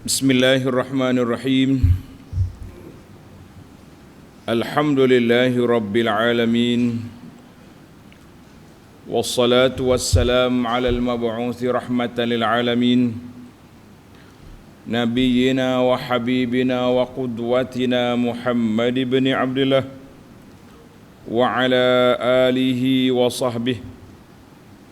Bismillahirrahmanirrahim. Alhamdulillahi rabbil alamin. Wassalatu wassalamu ala al-mab'uthi rahmatan lil alamin. Nabiyyina wa habibina wa qudwatina Muhammad ibn Abdullah wa ala alihi wa sahbihi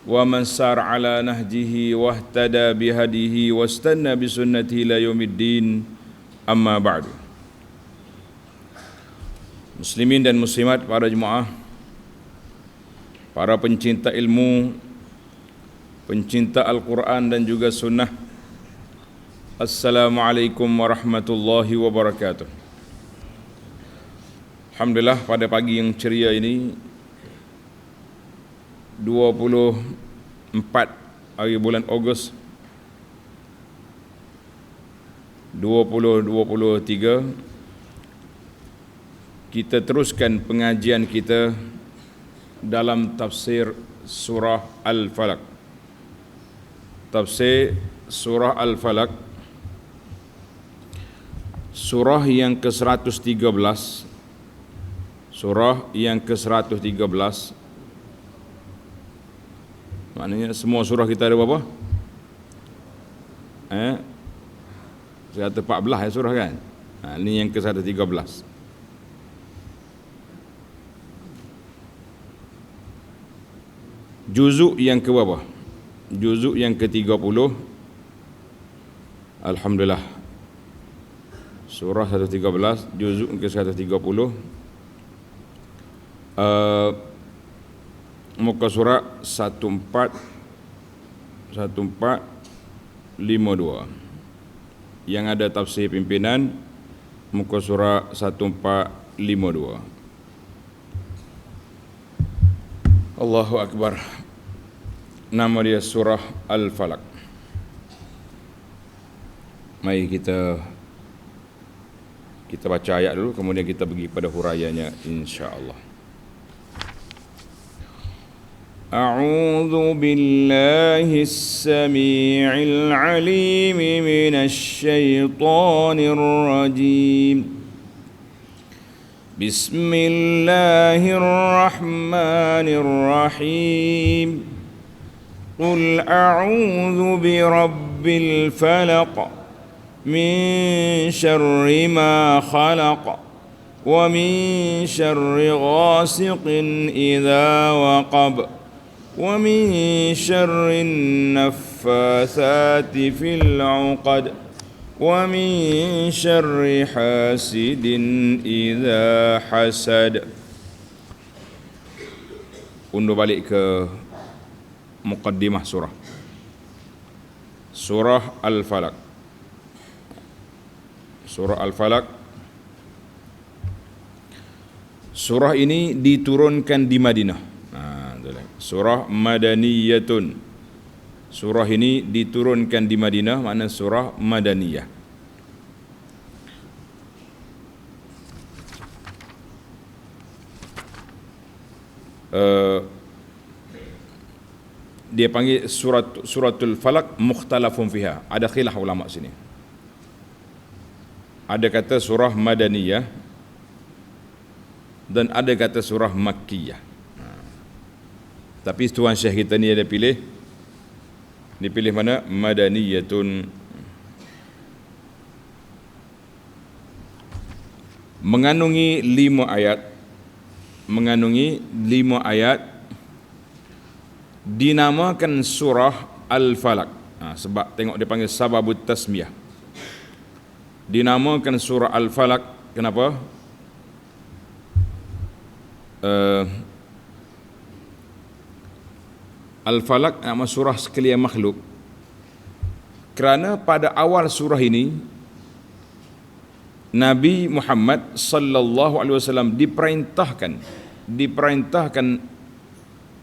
wa man sar ala nahjihi wahtada bihadihi wastanna bisunnatihi ila yaumiddin, amma ba'du. Muslimin dan muslimat, para jemaah, para pencinta ilmu, pencinta Al-Quran dan juga sunnah, Assalamualaikum warahmatullahi wabarakatuh. Alhamdulillah, pada pagi yang ceria ini 24 hari bulan Ogos 2023, kita teruskan pengajian kita dalam tafsir surah Al-Falaq. Tafsir surah Al-Falaq, surah yang ke-113, surah yang ke-113. Maknanya semua surah kita ada berapa? 114 ya surah kan? Ini yang ke-113. Juzuk yang ke berapa? Juzuk yang ke-30. Alhamdulillah. Surah 113, juzuk ke-130. Muka surat 1452 yang ada tafsir pimpinan, muka surat 1452. Allahu Akbar. Nama dia surah Al-Falaq. Mari kita baca ayat dulu, kemudian kita pergi pada huraiannya insya-Allah. أعوذ بالله السميع العليم من الشيطان الرجيم بسم الله الرحمن الرحيم قل أعوذ برب الفلق من شر ما خلق ومن شر غاسق إذا وقب ومن شر النفاثات في العقد ومن شر حاسد إذا حسد. Undur balik ke muqaddimah surah. Surah Al-Falaq. Surah Al-Falaq. Surah ini diturunkan di Madinah. Surah Madaniyatun. Surah ini diturunkan di Madinah, makna surah Madaniyah. Dia panggil suratul Falaq mukhtalafun fiha. Ada khilaf ulama sini. Ada kata surah Madaniyah dan ada kata surah Makkiyah. Tapi tuan syekh kita ni ada pilih mana? Madaniyatun. Mengandungi 5 ayat, dinamakan surah Al-Falaq. Sebab tengok dia panggil sababut tasmiyah. Dinamakan surah Al-Falaq kenapa? Al-Falaq nama surah sekalian makhluk. Kerana pada awal surah ini Nabi Muhammad sallallahu alaihi wasallam diperintahkan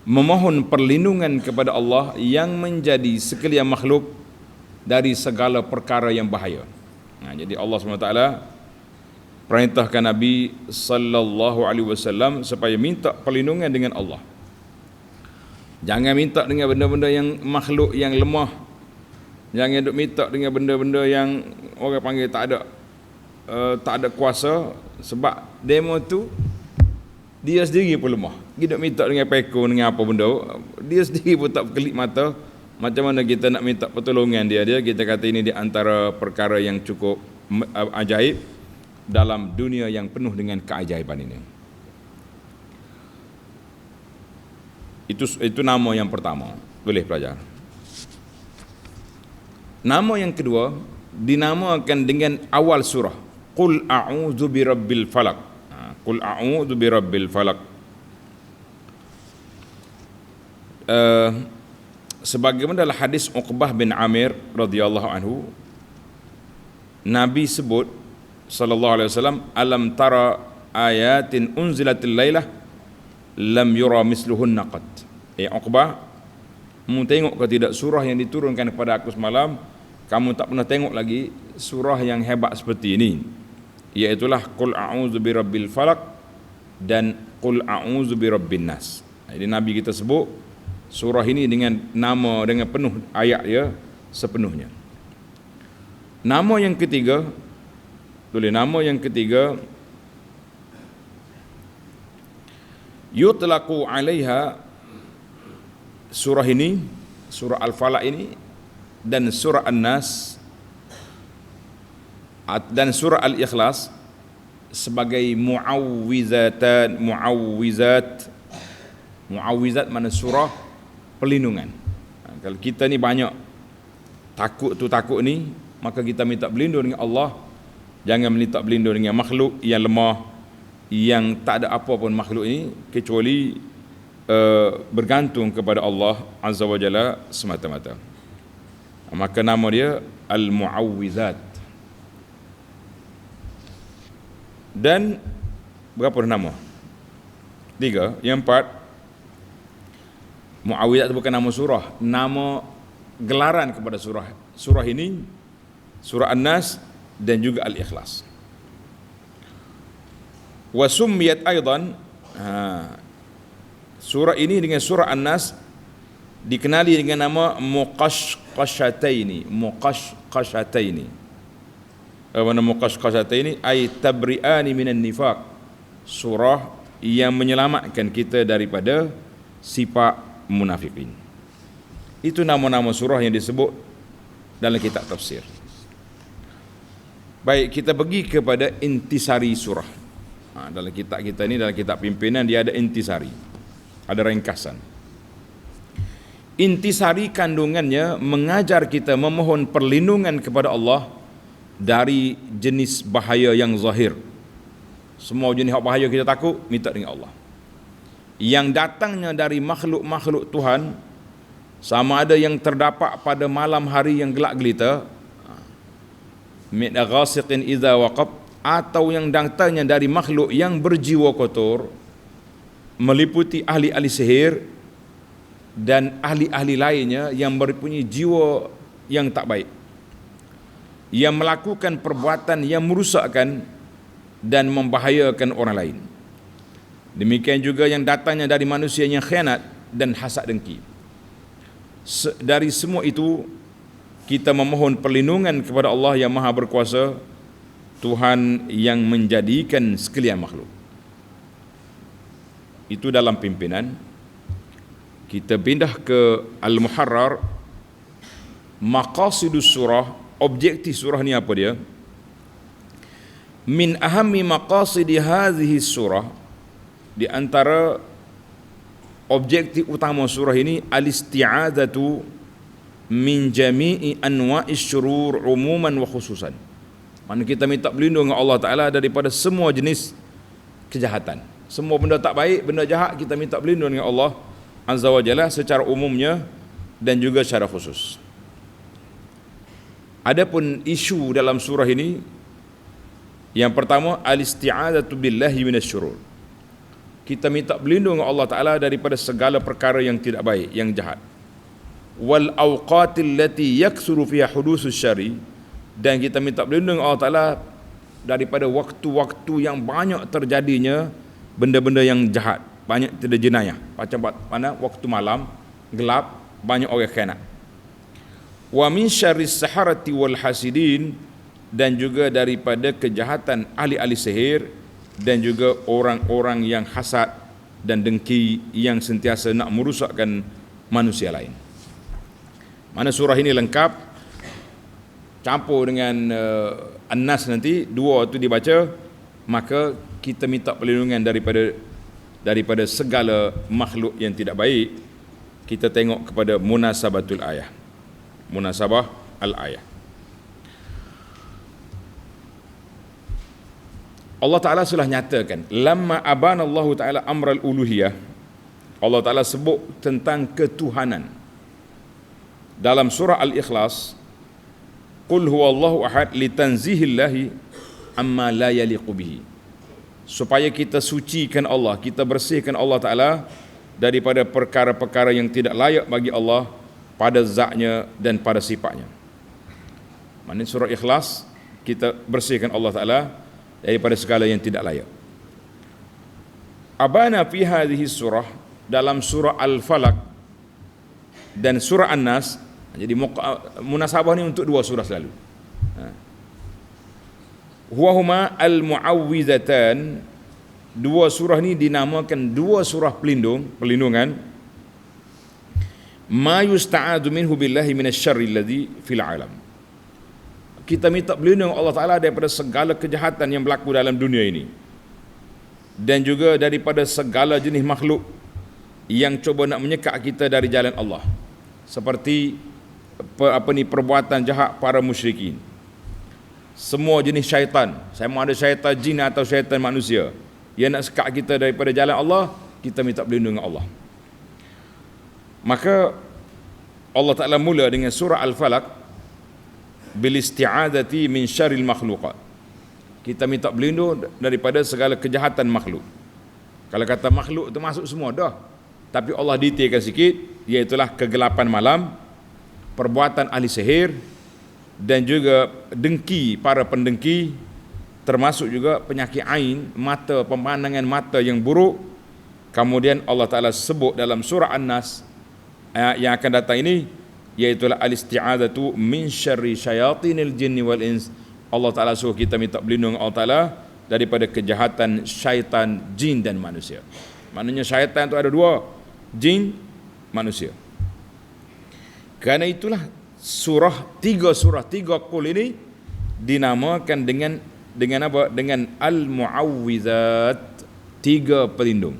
memohon perlindungan kepada Allah yang menjadi sekalian makhluk dari segala perkara yang bahaya. Jadi Allah SWT perintahkan Nabi sallallahu alaihi wasallam supaya minta perlindungan dengan Allah. Jangan minta dengan benda-benda yang makhluk yang lemah, Jangan duk minta dengan benda-benda yang orang panggil tak ada kuasa, sebab demo tu dia sendiri pun lemah. Kita minta dengan peko dengan apa benda, dia sendiri pun tak berkelip mata. Macam mana kita nak minta pertolongan dia? Kita kata ini di antara perkara yang cukup ajaib dalam dunia yang penuh dengan keajaiban ini. Itu nama yang pertama, boleh pelajar. Nama yang kedua dinamakan dengan awal surah, Qul a'udzu birabbil falaq. Qul a'udzu birabbil falaq. Sebagaimana dalam hadis Uqbah bin Amir radhiyallahu anhu, Nabi sebut sallallahu alaihi wasallam, alam tara ayatin unzilatil lailah lam yura misluhunna qat. Uqbah, kamu tengok ke tidak surah yang diturunkan kepada aku semalam, kamu tak pernah tengok lagi surah yang hebat seperti ini, iaitulah Qul a'udzu birabbil falaq dan Qul a'udzu birabbin nas. Jadi Nabi kita sebut surah ini dengan nama, dengan penuh ayat dia sepenuhnya. Nama yang ketiga, yutlaqu 'alaiha, surah ini, surah Al-Falaq ini dan surah An-Nas dan surah Al-Ikhlas sebagai muawwizat. Muawwizat mana surah perlindungan. Kalau kita ni banyak takut ni, maka kita minta berlindung dengan Allah. Jangan minta berlindung dengan makhluk yang lemah, yang tak ada apa pun makhluk ini kecuali bergantung kepada Allah Azza wa Jalla semata-mata. Maka nama dia Al-Mu'awwizat. Dan berapa nama? 3. Yang 4, Mu'awwizat bukan nama surah, nama gelaran kepada surah. Surah ini, surah An-Nas dan juga Al-Ikhlas. Wa summiyat aidan, surah ini dengan surah An-Nas dikenali dengan nama Muqashqashataini. Mana Muqashqashataini? Ay tabri'ani minan nifaq. Surah yang menyelamatkan kita daripada sifat munafikin. Itu nama-nama surah yang disebut dalam kitab tafsir. Baik, kita pergi kepada intisari surah. Dalam kitab kita ni, dalam kitab pimpinan, dia ada intisari, ada ringkasan. Intisari kandungannya mengajar kita memohon perlindungan kepada Allah dari jenis bahaya yang zahir. Semua jenis bahaya kita takut, minta dengan Allah. Yang datangnya dari makhluk-makhluk Tuhan, sama ada yang terdapat pada malam hari yang gelap gelita, min ghasiqin idza waqab, atau yang datangnya dari makhluk yang berjiwa kotor, meliputi ahli-ahli sihir dan ahli-ahli lainnya yang mempunyai jiwa yang tak baik, yang melakukan perbuatan yang merusakkan dan membahayakan orang lain. Demikian juga yang datangnya dari manusia yang khianat dan hasad dengki. Dari semua itu kita memohon perlindungan kepada Allah yang Maha Berkuasa, Tuhan yang menjadikan sekalian makhluk. Itu dalam pimpinan. Kita pindah ke Al-Muharrar. Maqasidus surah, objektif surah ni apa dia? Min ahammi maqasidi hadhihi surah, di antara objektif utama surah ini, al-isti'adzatu min jami'i anwa'is syurur umuman wa khususan. Mana kita minta berlindung dengan Allah Ta'ala daripada semua jenis kejahatan. Semua benda tak baik, benda jahat, kita minta berlindung dengan Allah Azza wa Jalla secara umumnya dan juga secara khusus. Adapun isu dalam surah ini, yang pertama, al-isti'adzatu billahi minasyurur. Kita minta berlindung dengan Allah Ta'ala daripada segala perkara yang tidak baik, yang jahat. Wal awqatil lati yaksuru fiha hudusus syari, dan kita minta berlindung dengan Allah Ta'ala daripada waktu-waktu yang banyak terjadinya benda-benda yang jahat, banyak tidak jenayah. Macam mana? Waktu malam, gelap, banyak orang khianat. Wa min syarris saharati wal hasidin, dan juga daripada kejahatan ahli-ahli sihir dan juga orang-orang yang hasad dan dengki yang sentiasa nak merusakkan manusia lain. Mana surah ini lengkap, campur dengan An-Nas nanti, dua tu dibaca, maka kita minta perlindungan daripada segala makhluk yang tidak baik. Kita tengok kepada munasabatul ayah, munasabah al-ayah. Allah Ta'ala sudah nyatakan, lamma abana Allah Ta'ala amral uluhiyah, Allah Ta'ala sebut tentang ketuhanan dalam surah Al-Ikhlas, qul huwallahu ahad litanzihillahi amma la yaliqu bihi, supaya kita sucikan Allah, kita bersihkan Allah Ta'ala daripada perkara-perkara yang tidak layak bagi Allah pada zatnya dan pada sifatnya. Maksudnya surah Ikhlas, kita bersihkan Allah Ta'ala daripada segala yang tidak layak. Abana fi hadhihi surah, dalam surah Al-Falaq dan surah An-Nas. Jadi munasabah ni untuk dua surah selalu. Huwahuma al-mu'awwizatan, dua surah ni dinamakan dua surah perlindungan. Ma yusta'adu minhu billahi minasyarri alladhi fil alam. Kita minta perlindungan Allah Ta'ala daripada segala kejahatan yang berlaku dalam dunia ini, dan juga daripada segala jenis makhluk yang cuba nak menyekat kita dari jalan Allah, seperti perbuatan jahat para musyrikin, semua jenis syaitan, sama ada syaitan jin atau syaitan manusia yang nak sekat kita daripada jalan Allah, kita minta perlindungan Allah. Maka Allah Ta'ala mula dengan surah Al-Falaq, bil isti'adati min syarril makhluqat. Kita minta berlindung daripada segala kejahatan makhluk. Kalau kata makhluk itu masuk semua dah, tapi Allah detailkan sikit, iaitulah kegelapan malam, perbuatan ahli sihir, dan juga dengki para pendengki, termasuk juga penyakit ain, mata, pemandangan mata yang buruk. Kemudian Allah Ta'ala sebut dalam surah An-Nas yang akan datang ini, iaitulah al-isti'adatu min syarri syayatinil jinni wal ins. Allah Ta'ala suruh kita minta berlindung Allah Ta'ala daripada kejahatan syaitan jin dan manusia. Maknanya syaitan itu ada dua, jin, manusia. Kerana itulah tiga qul ini dinamakan dengan apa? Dengan al-mu'awwizat, tiga pelindung.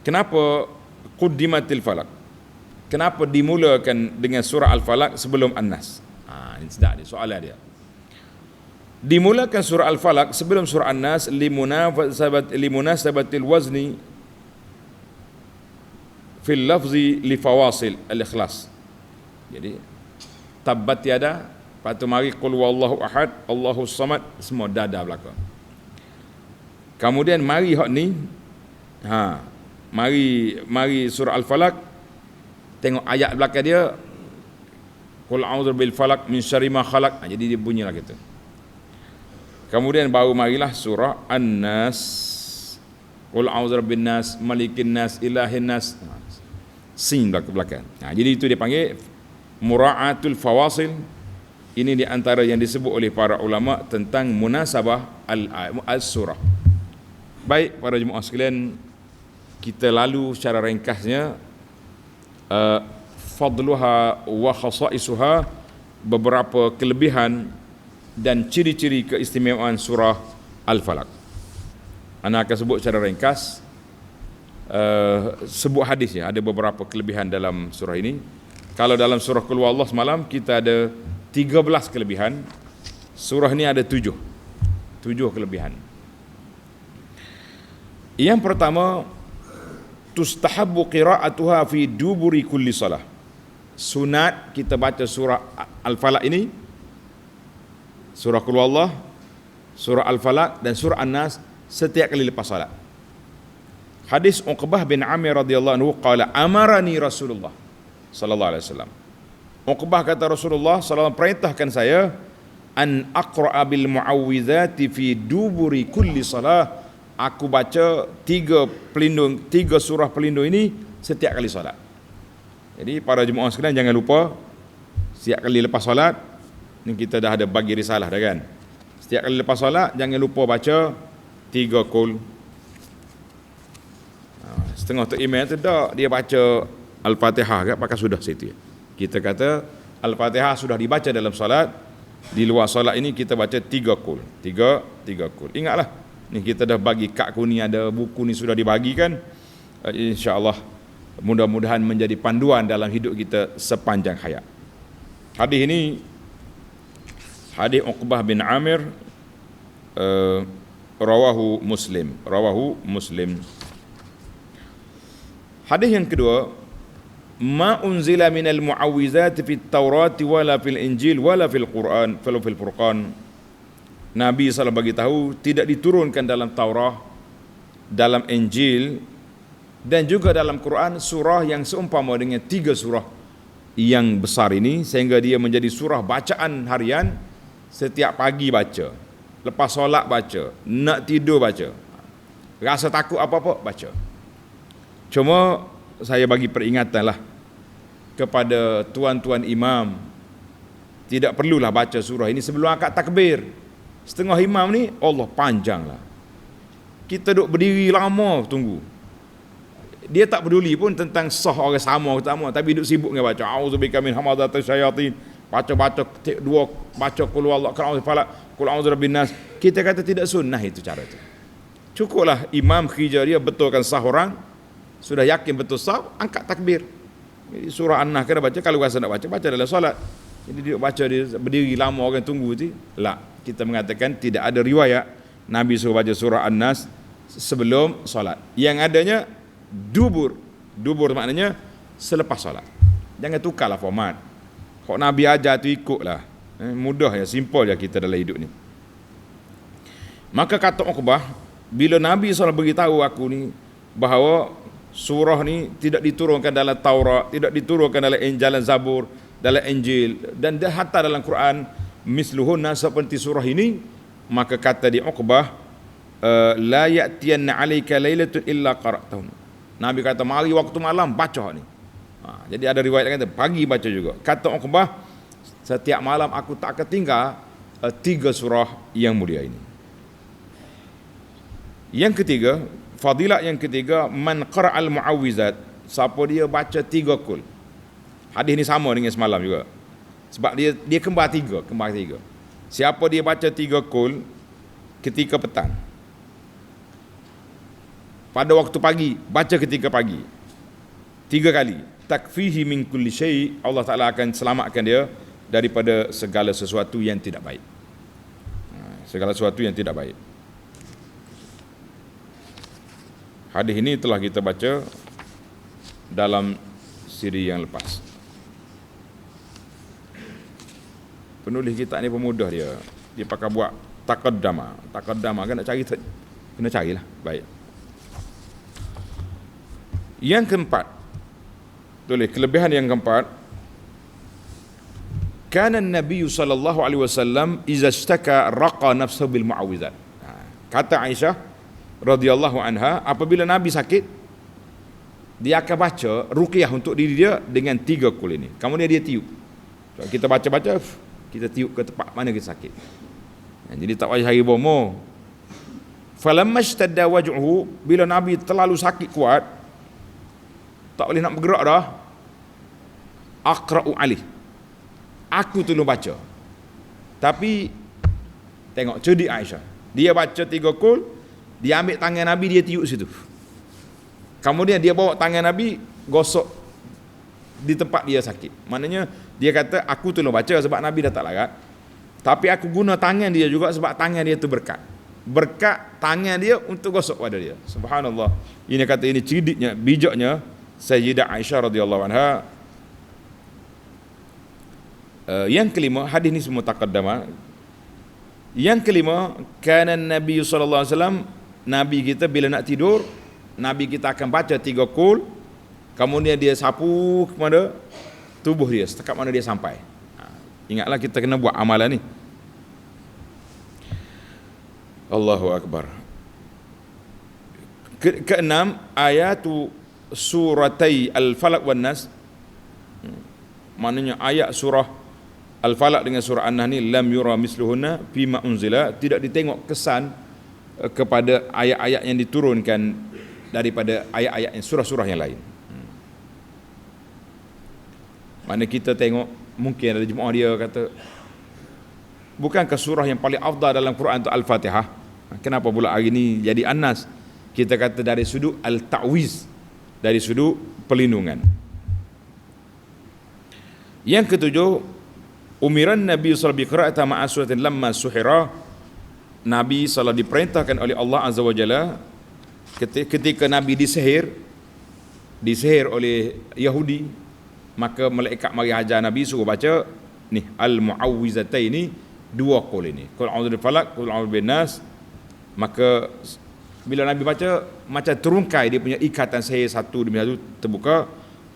Kenapa quddimatil falaq? Kenapa dimulakan dengan surah Al-Falaq sebelum An-Nas? Ini sedap dia, soalan dia. Dimulakan surah Al-Falaq sebelum surah An-Nas limunasabatil wazni fil lafzi li fawasil al-ikhlas. Jadi tabbat yada, lepas tu mari qul huwallahu ahad, Allahus samad, semua dada belakang. Kemudian mari hak ni, mari surah Al-Falaq, tengok ayat belakang dia, qul a'udzu bil falaq min syarri ma khalaq. Jadi dia bunyilah gitu. Kemudian baru marilah surah An-Nas, qul a'udzu bin nas, malikin nas, ilahin nas, sin belakang. Jadi itu dia panggil mura'atul fawasil. Ini di antara yang disebut oleh para ulama tentang munasabah al-surah. Baik para jemaah sekalian, kita lalu secara ringkasnya fadluha wa khasaisuha, beberapa kelebihan dan ciri-ciri keistimewaan surah Al-Falaq. Ana akan sebut secara ringkas, sebut hadisnya, ada beberapa kelebihan dalam surah ini. Kalau dalam surah Qul Huwallahu semalam kita ada 13 kelebihan, surah ini ada 7 kelebihan. Yang pertama, tustahabbu qira'atuha fi duburi kulli salah. Sunat kita baca surah Al-Falaq ini, surah Qul Huwallahu, surah Al-Falaq dan surah An-Nas setiap kali lepas salat. Hadis Uqbah bin Amir radhiyallahu anhu qala amarani Rasulullah sallallahu alaihi wasallam. Uqbah kata Rasulullah sallallahu perintahkan saya an aqra'a bil muawwizati fi duburi kulli salah. Aku baca tiga surah pelindung ini setiap kali solat. Jadi para jemaah sekalian jangan lupa setiap kali lepas solat ni kita dah ada bagi risalah dah kan. Setiap kali lepas solat jangan lupa baca 3 qul. Setengah tu imam tu tak dia baca Al-Fatihah kat pakai sudah situ. Kita kata Al-Fatihah sudah dibaca dalam solat, di luar solat ini kita baca 3 qul. 3 qul. Ingatlah, ni kita dah bagi kad kuning, ada buku ni sudah dibagikan. Insya-Allah mudah-mudahan menjadi panduan dalam hidup kita sepanjang hayat. Hadis ini hadis Uqbah bin Amir, rawahu Muslim. Hadis yang kedua, ma unzila minal muawwizat fit Taurat wala fil Injil wala fil Quran fil Furqan. Nabi SAW bagi tahu tidak diturunkan dalam Taurat, dalam Injil dan juga dalam Quran surah yang seumpama dengan 3 surah yang besar ini, sehingga dia menjadi surah bacaan harian. Setiap pagi baca, lepas solat baca, nak tidur baca, rasa takut apa-apa baca. Cuma saya bagi peringatanlah kepada tuan-tuan imam, tidak perlulah baca surah ini sebelum akad takbir. Setengah imam ni Allah panjanglah, kita duduk berdiri lama tunggu. Dia tak peduli pun tentang sah orang sama ke tak sama, tapi duduk sibuk dengan baca auzubillahi min hamadatis syayatin, baca dua, baca qul huwallahu ahad, falak, qul a'udzu birabbin nas. Kita kata tidak sunnah itu cara itu. Cukuplah imam khija dia betulkan sah orang, sudah yakin betul sah, angkat takbir. Jadi surah An-Nahl kena baca, kalau rasa nak baca dalam solat. Jadi dia baca, dia berdiri lama orang tunggu tu. La, kita mengatakan tidak ada riwayat Nabi suruh baca surah An-Nas sebelum solat. Yang adanya dubur maknanya selepas solat. Jangan tukarlah format. Kalau Nabi ajar tu ikutlah. Mudah ya, simple je kita dalam hidup ni. Maka kata Uqbah, bila Nabi SAW beritahu aku ni bahawa surah ni tidak diturunkan dalam Taurat, tidak diturunkan dalam Jalan Zabur, dalam Injil, dan hatta dalam Quran misluhunna, seperti surah ini, maka kata di Uqbah, la ya'tiyanna 'alaika lailatun illa qara'tahu. Nabi kata mari waktu malam baca ni. Jadi ada riwayat yang kata pagi baca juga. Kata Uqbah, setiap malam aku tak ketinggal 3 surah yang mulia ini. Yang ketiga, fadilah yang ketiga, man qara'al muawwizat, siapa dia baca 3 qul. Hadis ni sama dengan semalam juga. Sebab dia kembar tiga. Siapa dia baca 3 qul ketika petang, pada waktu pagi, baca ketika pagi 3 kali, takfihi min kulli syai', Allah Ta'ala akan selamatkan dia daripada segala sesuatu yang tidak baik. Segala sesuatu yang tidak baik. Hadis ini telah kita baca dalam siri yang lepas. Penulis kitab ni pemudah dia. Dia pakai buat taqaddama kan, nak cari kena carilah. Baik. Yang keempat, tulis kelebihan yang keempat, kana Nabi sallallahu alaihi wasallam iza ishtaka raqa nafsuhu bil muawwizat. Kata Aisyah radhiyallahu anha, apabila Nabi sakit, dia akan baca ruqyah untuk diri dia dengan 3 qul ini. Kemudian dia tiup. So, kita baca-baca, kita tiup ke tempat mana kita sakit. Jadi tak payah hari bomo. Falamma ishtadda waj'uhu, bila Nabi terlalu sakit kuat, tak boleh nak bergerak dah, aqra'u alih, aku tolong baca. Tapi tengok cerdik Aisyah, dia baca 3 qul, dia ambil tangan Nabi, dia tiup situ. Kemudian dia bawa tangan Nabi, gosok di tempat dia sakit. Maknanya dia kata aku tolong baca sebab Nabi dah tak larat, tapi aku guna tangan dia juga sebab tangan dia tu berkat tangan dia untuk gosok pada dia. Subhanallah. Ini kata, ini cerdiknya, bijaknya Sayyidah Aisyah radhiyallahu anha. Yang kelima, hadis ni semua taqaddama. Yang kelima, kana Nabi sallallahu alaihi wasallam, Nabi kita bila nak tidur, Nabi kita akan baca 3 qul, kemudian dia sapu kepada tubuh dia setakat mana dia sampai. Ingatlah kita kena buat amalan ni. Allahu akbar. Keenam, ayatu suratai Al-Falaq wan Nas, maknanya ayat surah Al-Falaq dengan surah An-Nas ni lam yura misluhunna fima unzila, tidak ditengok kesan kepada ayat-ayat yang diturunkan daripada ayat-ayat surah-surah yang lain. Mana kita tengok mungkin ada jemaah dia kata, bukankah surah yang paling afdal dalam Quran itu Al-Fatihah? Kenapa pula hari ni jadi An-Nas? Kita kata dari sudut Al-Ta'wiz, dari sudut perlindungan. Yang ketujuh, umiran Nabi sallallahu alaihi wasallam biqira'ati ma'a suratin lamma suhira. Nabi sallallahu diperintahkan oleh Allah Azza wa Jalla ketika Nabi disihir oleh Yahudi, maka malaikat mari hajar Nabi suruh baca ni al-mu'awwizataini, dua qul ini, qul a'udzu bil falaq, qul a'udzu bin nas. Maka bila Nabi baca, macam terungkai dia punya ikatan sihir satu demi satu terbuka.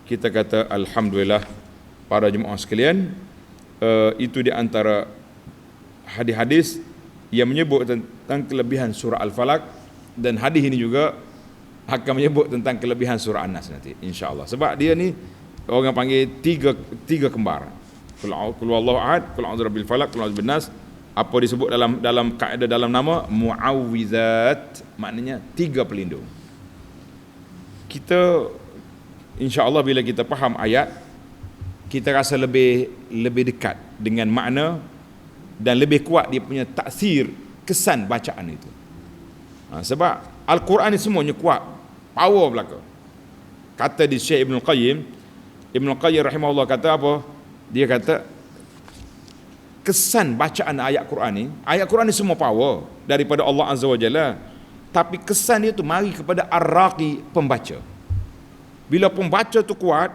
Kita kata alhamdulillah para jemaah sekalian. Itu di antara hadis-hadis yang menyebut tentang kelebihan surah Al-Falaq, dan hadis ini juga akan menyebut tentang kelebihan surah An-Nas nanti insya-Allah. Sebab dia ni orang panggil tiga kembar. Qul huwallahu ahad, qul a'udzu birabbil falaq, qul a'udzu bin nas. Apa disebut dalam kaedah dalam nama muawwizat, maknanya tiga pelindung. Kita insya-Allah bila kita faham ayat, kita rasa lebih dekat dengan makna dan lebih kuat dia punya taksir, kesan bacaan itu. Sebab Al-Quran ni semuanya kuat, power belaka. Kata di Syekh Ibn Qayyim rahimahullah kata apa? Dia kata kesan bacaan ayat Quran ni semua power daripada Allah Azza wa Jalla, tapi kesan dia tu mari kepada ar-raqi, pembaca. Bila pembaca tu kuat,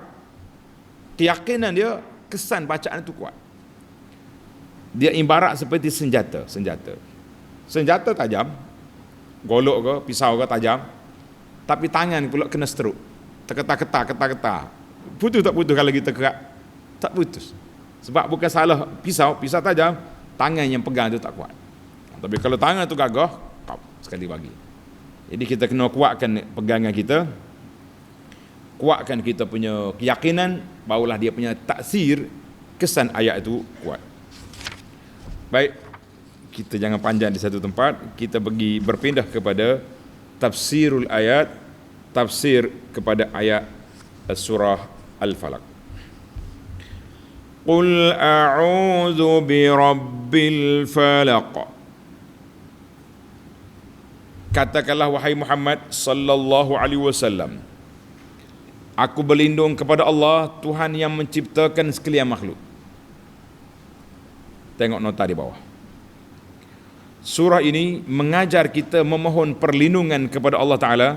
keyakinan dia, kesan bacaan itu kuat. Dia ibarat seperti senjata tajam, golok ke, pisau ke tajam, tapi tangan pula kena stroke, terketar-ketar. Putus tak putus kalau kita kerat? Tak putus. Sebab bukan salah pisau tajam, tangan yang pegang tu tak kuat. Tapi kalau tangan tu gagah, sekali bagi. Jadi kita kena kuatkan pegangan kita, kuatkan kita punya keyakinan, barulah dia punya taksir, kesan ayat itu kuat. Baik, kita jangan panjang di satu tempat, kita berpindah kepada tafsirul ayat, tafsir kepada ayat surah Al-Falaq. Qul a'udzu birabbil falaq. Katakanlah wahai Muhammad sallallahu alaihi wasallam, aku berlindung kepada Allah, Tuhan yang menciptakan sekalian makhluk. Tengok nota di bawah. Surah ini mengajar kita memohon perlindungan kepada Allah Ta'ala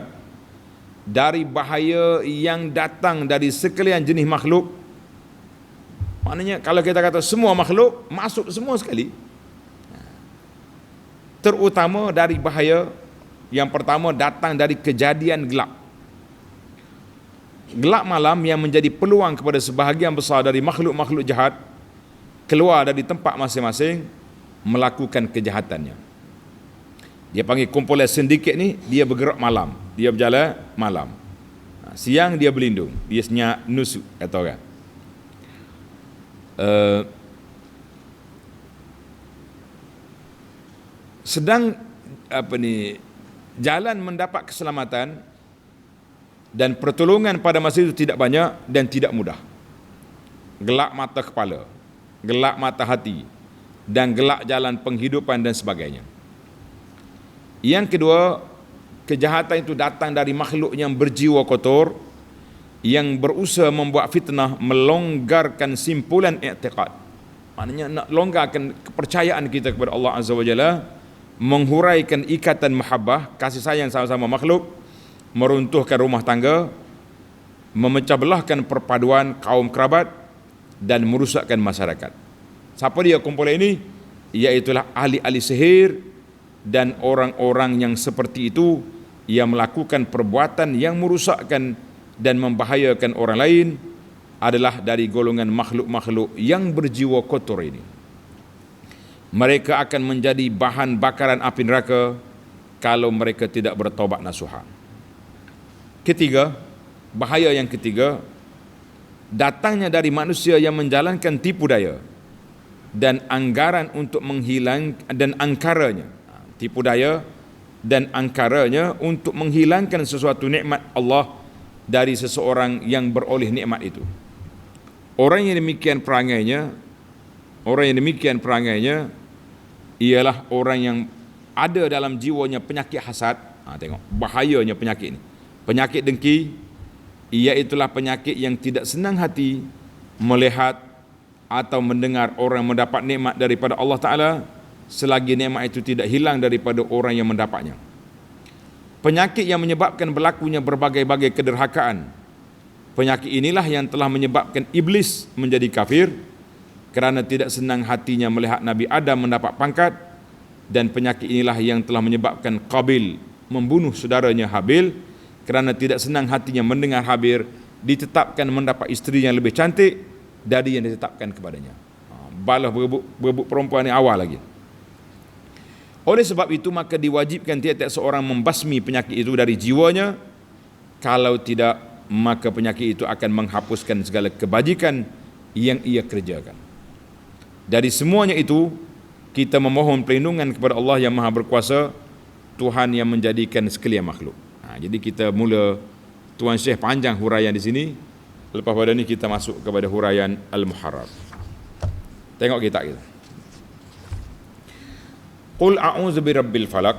dari bahaya yang datang dari sekalian jenis makhluk. Maknanya kalau kita kata semua makhluk, masuk semua sekali. Terutama dari bahaya yang pertama datang dari kejadian gelap. Gelap malam yang menjadi peluang kepada sebahagian besar dari makhluk-makhluk jahat keluar dari tempat masing-masing melakukan kejahatannya. Dia panggil kumpulan sindiket ni, dia bergerak malam, dia berjalan malam. Siang dia berlindung, dia senyap nusuk kata orang. Sedang jalan mendapat keselamatan dan pertolongan pada masa itu tidak banyak dan tidak mudah. Gelap mata kepala, gelap mata hati, dan gelap jalan penghidupan dan sebagainya. Yang kedua, kejahatan itu datang dari makhluk yang berjiwa kotor, yang berusaha membuat fitnah, melonggarkan simpulan i'tiqad. Maknanya nak longgarkan kepercayaan kita kepada Allah Azza wa Jalla, menghuraikan ikatan mahabbah, kasih sayang sama-sama makhluk, meruntuhkan rumah tangga, memecah belahkan perpaduan kaum kerabat, dan merusakkan masyarakat. Siapa dia kumpulan ini? Iaitulah ahli-ahli sihir dan orang-orang yang seperti itu yang melakukan perbuatan yang merusakkan dan membahayakan orang lain, adalah dari golongan makhluk-makhluk yang berjiwa kotor ini. Mereka akan menjadi bahan bakaran api neraka kalau mereka tidak bertaubat nasuha. Ketiga, bahaya yang ketiga, datangnya dari manusia yang menjalankan tipu daya dan anggaran untuk dan angkaranya, tipu daya dan angkaranya untuk menghilangkan sesuatu nikmat Allah dari seseorang yang beroleh nikmat itu. Orang yang demikian perangainya ialah orang yang ada dalam jiwanya penyakit hasad. Tengok bahayanya penyakit ini. Penyakit dengki, iaitulah penyakit yang tidak senang hati melihat atau mendengar orang mendapat nikmat daripada Allah Ta'ala selagi nikmat itu tidak hilang daripada orang yang mendapatnya. Penyakit yang menyebabkan berlakunya berbagai-bagai kederhakaan. Penyakit inilah yang telah menyebabkan iblis menjadi kafir kerana tidak senang hatinya melihat Nabi Adam mendapat pangkat, dan penyakit inilah yang telah menyebabkan Qabil membunuh saudaranya Habil kerana tidak senang hatinya mendengar Habil ditetapkan mendapat isteri yang lebih cantik dari yang ditetapkan kepadanya. Balah berebut perempuan yang awal lagi. Oleh sebab itu maka diwajibkan tiap-tiap seorang membasmi penyakit itu dari jiwanya. Kalau tidak, maka penyakit itu akan menghapuskan segala kebajikan yang ia kerjakan. Dari semuanya itu, kita memohon perlindungan kepada Allah yang Maha Berkuasa, Tuhan yang menjadikan sekalian makhluk. Jadi kita mula, Tuan Syekh panjang huraian di sini. Lepas pada ni kita masuk kepada huraian Al-Muharrar. Tengok kita. Qul a'udzu birabbil falaq.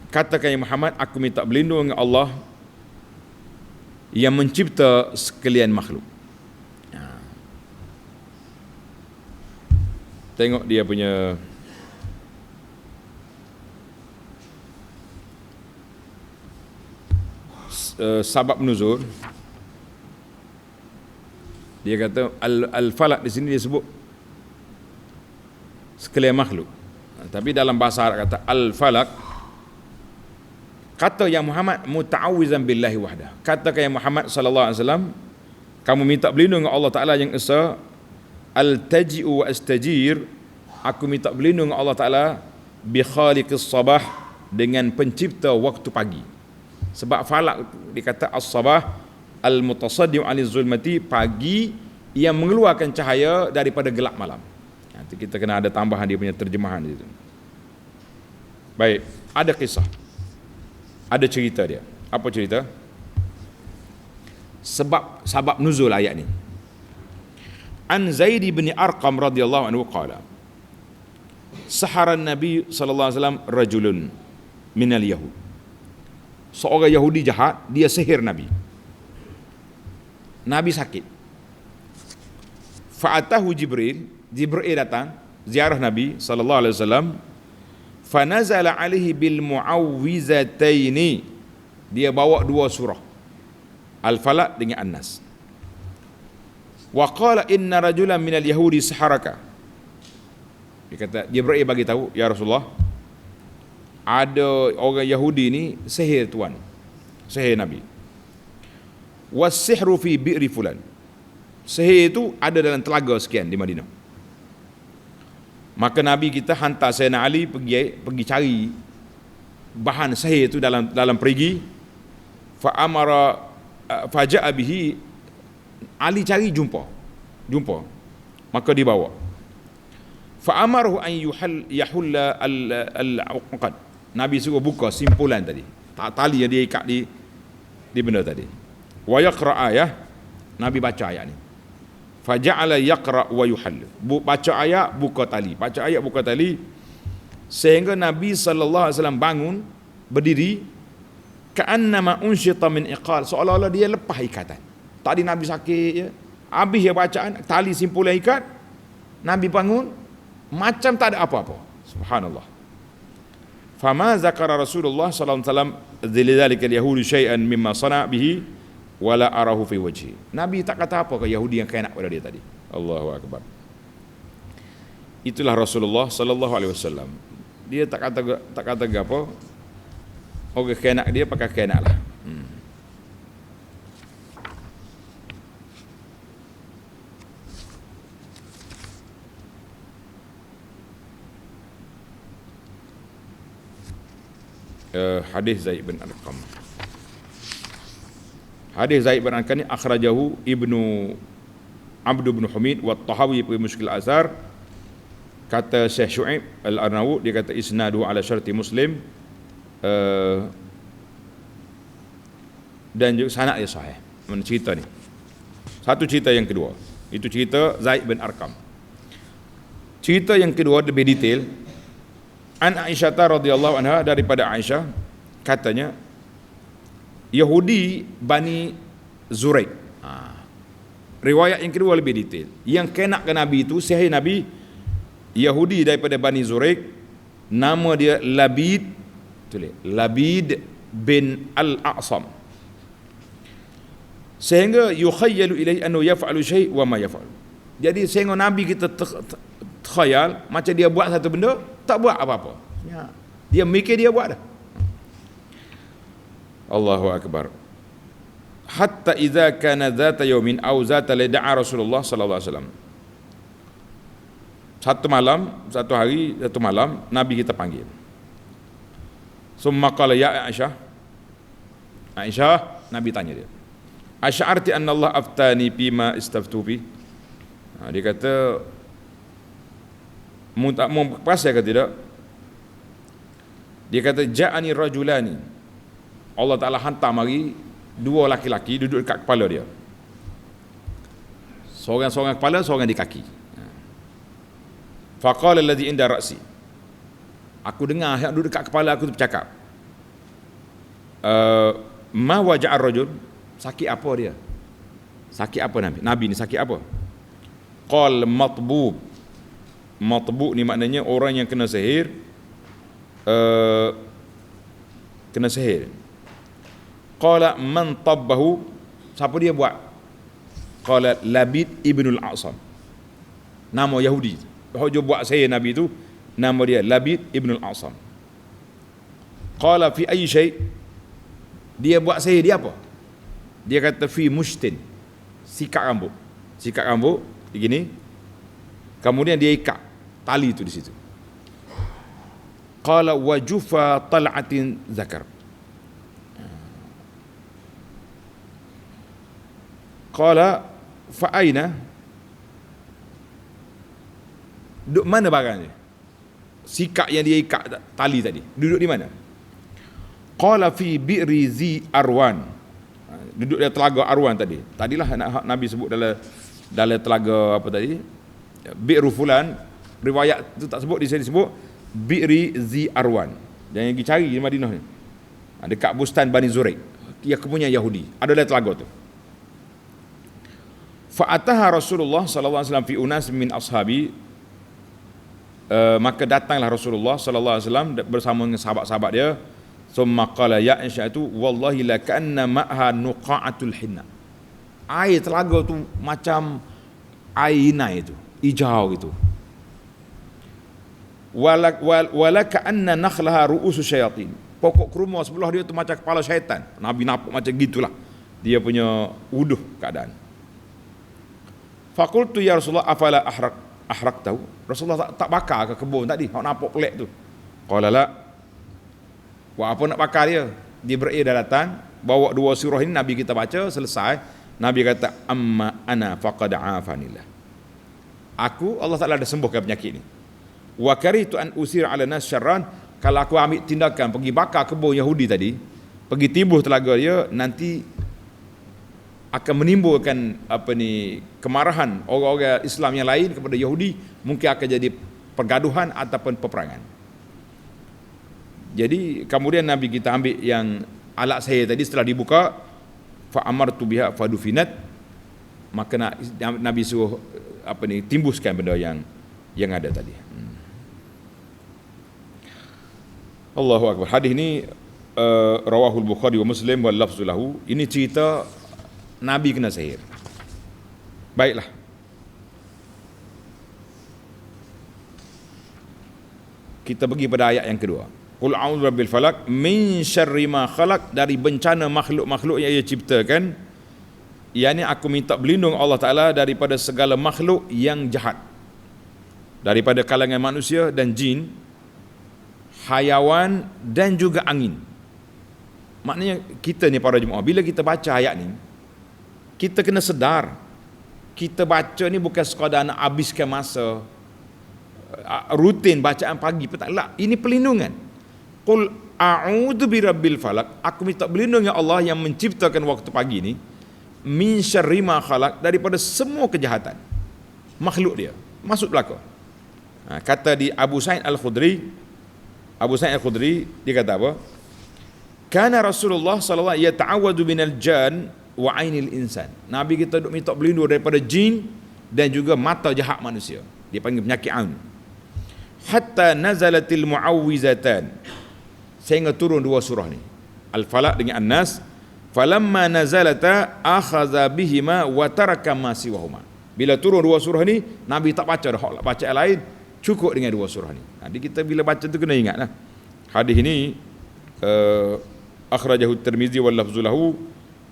Katakan ya Muhammad, aku minta berlindung dengan Allah yang mencipta sekalian makhluk. Tengok dia punya sabab nuzul. Dia kata al-falaq di sini dia sebut sekalian makhluk. Tapi dalam bahasa Arab kata al-falaq. Kata yang Muhammad muta'awwizan billahi wahdah. Katakan yang Muhammad sallallahu alaihi wasallam, kamu minta berlindung dengan Allah Taala yang esa. Al-taji'u wa astajir, aku minta berlindung dengan Allah Taala bi khaliqis sabah, dengan pencipta waktu pagi. Sebab falak dikata as-sabah al-mutasaddiu 'anil zulmati, pagi yang mengeluarkan cahaya daripada gelap malam. Nanti kita kena ada tambahan dia punya terjemahan di situ. Baik, ada kisah. Ada cerita dia. Apa cerita? Sebab nuzul ayat ni. An Zaid bin Arqam radhiyallahu anhu qala, sahara Nabi sallallahu alaihi wasallam rajulun minal yahud. Seorang Yahudi jahat, dia sihir Nabi. Nabi sakit. Fa'atahu Jibril datang ziarah Nabi sallallahu alaihi wasallam. Fanazala alaihi bil muawwizataini. Dia bawa dua surah, Al-Falaq dengan An-Nas. Wa qala inna rajulan minal yahudi saharaka. Dia kata, Jibril bagi tahu, ya Rasulullah, ada orang Yahudi ni sihir tuan, sihir Nabi. Was-sihru fi bi'ri fulan. Sihir itu ada dalam telaga sekian di Madinah. Maka Nabi kita hantar Sayyidina Ali pergi cari bahan sihir itu dalam perigi. Fa amara faja'a bihi, Ali cari jumpa. Maka dibawa. Fa amarahu an yahulla al-uqad. Nabi suruh buka simpulan tadi, tali yang dia ikat di benda tadi. Wa yaqra ayah, Nabi baca ayat ni. Faja'ala yaqra wa yuhall. Baca ayat, buka tali. Baca ayat, buka tali. Sehingga Nabi sallallahu alaihi wasallam bangun, berdiri, ka'annama unsyita min iqal, seolah-olah dia lepas ikatan. Tadi Nabi sakit je, habis dia bacaan, tali simpulan ikat, Nabi bangun, macam tak ada apa-apa. Subhanallah. Fama zakara Rasulullah sallallahu alaihi wasallam dzalika al-yahudi syai'an mimma sana' bihi wala arahu fi wajhi. Nabi tak kata apa ke Yahudi yang khianat pada dia tadi. Allahu akbar. Itulah Rasulullah sallallahu alaihi wasallam. Dia tak kata apa. Orang khianat dia pakai khianatlah. Hadis Zaid bin Arqam. Hadis Zaid bin Arqam ni akhrajahu Ibnu Abd bin Humid wa Tahawi fi Mushkil Azhar. Kata Syekh Syuaib Al-Arnaud, dia kata isnadu ala syarti Muslim, dan juga sanad dia sahih. Mana cerita ni? Satu cerita yang kedua, itu cerita Zaid bin Arqam. Cerita yang kedua lebih detail. An Aisyah radhiyallahu anha, daripada Aisyah katanya, Yahudi Bani Zuraik. Riwayat yang kedua lebih detail. Yang kena ke Nabi itu, sahih Nabi, Yahudi daripada Bani Zuraik, nama dia Labid, tulis Labid bin Al-A'sam. Sehingga yukhayyalu ilaihi annahu yaf'alu syai' wa ma yaf'alu. Jadi sehingga Nabi kita khayal macam dia buat satu benda, tak buat apa-apa. Dia mikir dia buat dah. Allahu akbar. Hatta idza kana dzata yaumin aw dzata lada'a Rasulullah sallallahu alaihi wasallam. Satu hari, Nabi kita panggil. Summa qala ya Aisyah. Aisyah, Nabi tanya dia. Asy'arti anna Allah aftani bima istaftu fi. Dia kata, mau pasal ke tidak? Dia kata ja'ani rajulani. Allah Ta'ala hantar mari dua laki-laki duduk dekat kepala dia. Seorang kepala, seorang di kaki. Faqala alladhi inda ra'si. Aku dengar yang duduk dekat kepala aku tu bercakap. Ma waja'ar rajul? Sakit apa dia? Sakit apa Nabi? Nabi ni sakit apa? Qal matbub. Matbub ni maknanya orang yang kena sihir. Kena sihir. Qala man tabbahu? Siapa dia buat? Qala Labid ibnul A'sam. Nama Yahudi. Dia buat sihir Nabi itu, nama dia Labid ibnul A'sam. Qala fi ayyi syai'? Dia buat sihir dia apa? Dia kata fi mushtin. Sikat rambut begini. Kemudian dia ikat tali itu di situ. Qala wa jufa tal'atin zakar. Qala fa aina? Duduk mana barangnya? Sikat yang dia ikat tali tadi, duduk di mana? Qala fi bi'ri zi arwan. Duduk di telaga Arwan tadi. Tadilah Nabi sebut dalam telaga apa tadi? Bi'ru fulan. Riwayat tu tak sebut, di sini disebut Bi'ri zi Arwan. Jangan pergi cari di Madinah ni. Dekat Bustan Bani Zuraik. Dia kepunyaan Yahudi. Ada dalam telaga tu. Fa'ataha Rasulullah sallallahu alaihi wasallam fi unas min ashabi. Maka datanglah Rasulullah sallallahu alaihi wasallam bersama dengan sahabat-sahabat dia. Summa qala ya Aisyah, wallahi la ka'anna ma'ha nuqa'atul hinna. Air telaga tu macam air inai itu, hijau gitu. Wala ka'anna nakhlaha ru'usu syayatin. Pokok kurma sebelah dia tu macam kepala syaitan. Nabi nampak macam gitulah dia punya wuduh keadaan. Faqultu ya Rasulullah afala ahrak tahu? Rasulullah tak bakar ke kebun tadi? Hak nampak pelik tu. Qala la. Buat apa nak bakar dia? Jibril dah datang, bawa dua surah ini, Nabi kita baca, selesai. Nabi kata, amma ana faqad afanillah. Aku, Allah Ta'ala dah sembuhkan penyakit ni. Wa karitu an usir ala nas syarran. Kalau aku ambil tindakan, pergi bakar kebun Yahudi tadi, pergi tibuh telaga dia, nanti akan menimbulkan kemarahan orang-orang Islam yang lain kepada Yahudi, mungkin akan jadi pergaduhan ataupun peperangan. Jadi kemudian Nabi kita ambil yang alat sihir tadi, setelah dibuka, fa amartu biha fadufinat, maka Nabi suruh timbuskan benda yang ada tadi. Allahu akbar. Hadis ni rawahul Bukhari wa Muslim wal lafzu lahu. Ini cerita Nabi kena sihir. Baiklah. Kita pergi pada ayat yang kedua. Qul a'udzu birabbil falaq min syarri ma khalaq, dari bencana makhluk-makhluk yang ia ciptakan. Iaitu aku minta berlindung Allah Ta'ala daripada segala makhluk yang jahat, daripada kalangan manusia dan jin, hayawan dan juga angin. Maknanya kita ni para jemaah, bila kita baca ayat ni, kita kena sedar, kita baca ni bukan sekadar nak habiskan masa rutin bacaan pagi petang. Tak, ini pelindungan. Qul a'udzu birabbil falaq, aku minta berlindung ya Allah yang menciptakan waktu pagi ni, min syarri ma khalaq, daripada semua kejahatan makhluk dia masuk belaka. Kata di Abu Sa'id Al-Khudri, dia kata apa? Kana Rasulullah sallallahu alaihi wasallam yata'awwadu minal jan wa ainil insan. Nabi kita duk minta berlindung daripada jin dan juga mata jahat manusia. Dia panggil penyakit aun. Hatta nazalatil muawwizatan, sehingga turun dua surah ni, Al-Falaq dengan An-Nas. Falamma nazalata akhadha bihima wa taraka ma siwahuma. Bila turun dua surah ni, Nabi tak baca dah, baca yang lain, cukup dengan dua surah ni. Jadi kita bila baca tu kena ingatlah. Hadis ni akhrajahu Tirmizi wal lafzu lahu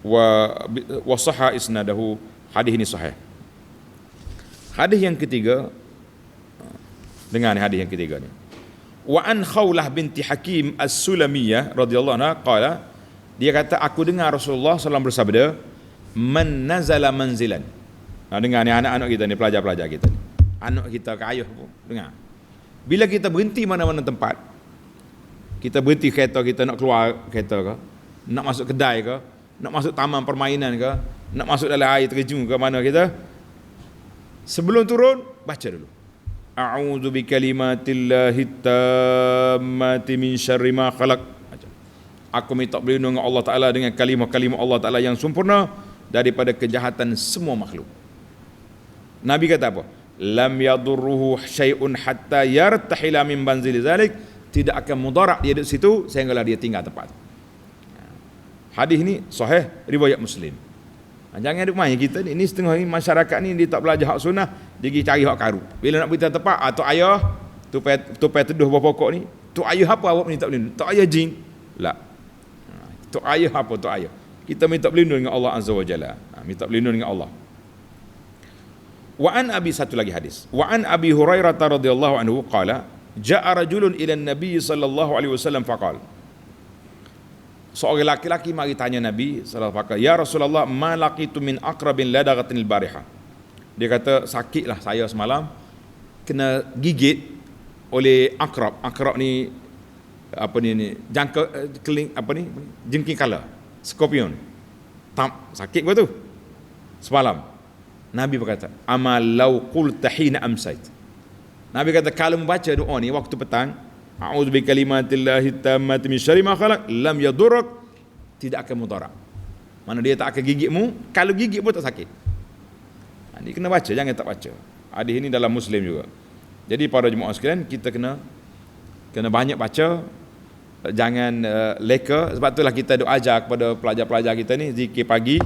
wa sahha isnadahu. Hadis ini sahih. Hadis yang ketiga, dengar ni hadis yang ketiga ni. Wa an Khawlah binti Hakim As-Sulamiyah radhiyallahu anha qala, dia kata aku dengar Rasulullah SAW bersabda, man nazala manzilan. Dengar ni anak-anak kita ni, pelajar-pelajar kita ni, anak kita ke ayah pun dengar. Bila kita berhenti mana-mana tempat, kita berhenti kereta kita, nak keluar kereta ke, nak masuk kedai ke, nak masuk taman permainan ke, nak masuk dalam air terjun ke mana kita, sebelum turun baca dulu, a'udzu bikalimatillahi tammati min syarri ma khalaq. Aku minta berlindung dengan Allah Ta'ala dengan kalimah-kalimah Allah Ta'ala yang sempurna daripada kejahatan semua makhluk. Nabi kata apa? Lam yadurruhu syai'un hatta yartahila min banzili zalik, tidak akan mudarat dia di situ sehinggalah dia tinggal tempat. Hadis ni sahih riwayat Muslim. Jangan duk main kita ni setengah ni masyarakat ni dia tak belajar hak sunnah, dia pergi cari hak karu. Bila nak beritahu tempat, tok ayah tupai teduh bawah pokok ni, tok ayah apa awak minta berlindung? Tok ayah jin. La. Tok ayah apa tok ayah? Kita minta berlindung dengan Allah Azza wa Jalla. Minta berlindung dengan Allah. Wa an Abi, satu lagi hadis. Wa an Abi Hurairah radhiyallahu anhu qala, ja'a rajulun ila Nabi sallallahu alaihi wasallam faqal. Seorang laki-laki mari tanya Nabi sallallahu alaihi wasallam, ya Rasulullah, ma laqitu min aqrabin ladaghatin al-barihah. Dia kata, sakitlah saya semalam kena gigit oleh akrab. Akrab ni apa ni jangka keling apa ni, jengking kala, scorpion. Sakit gua tu semalam. Nabi berkata, amal law qulta hina amsait. Nabi kata, kalau membaca doa ni waktu petang, a'udzu bikalimatillahi tammati min syarri ma khalaq, lam yadurrak, tidak akan mudarat. Mana dia tak akan gigitmu, kalau gigit pun tak sakit. Ini kena baca, jangan tak baca. Hadis ini dalam Muslim juga. Jadi para jemaah sekalian, kita kena banyak baca, jangan leka. Sebab itulah kita duk ajar kepada pelajar-pelajar kita ni, zikir pagi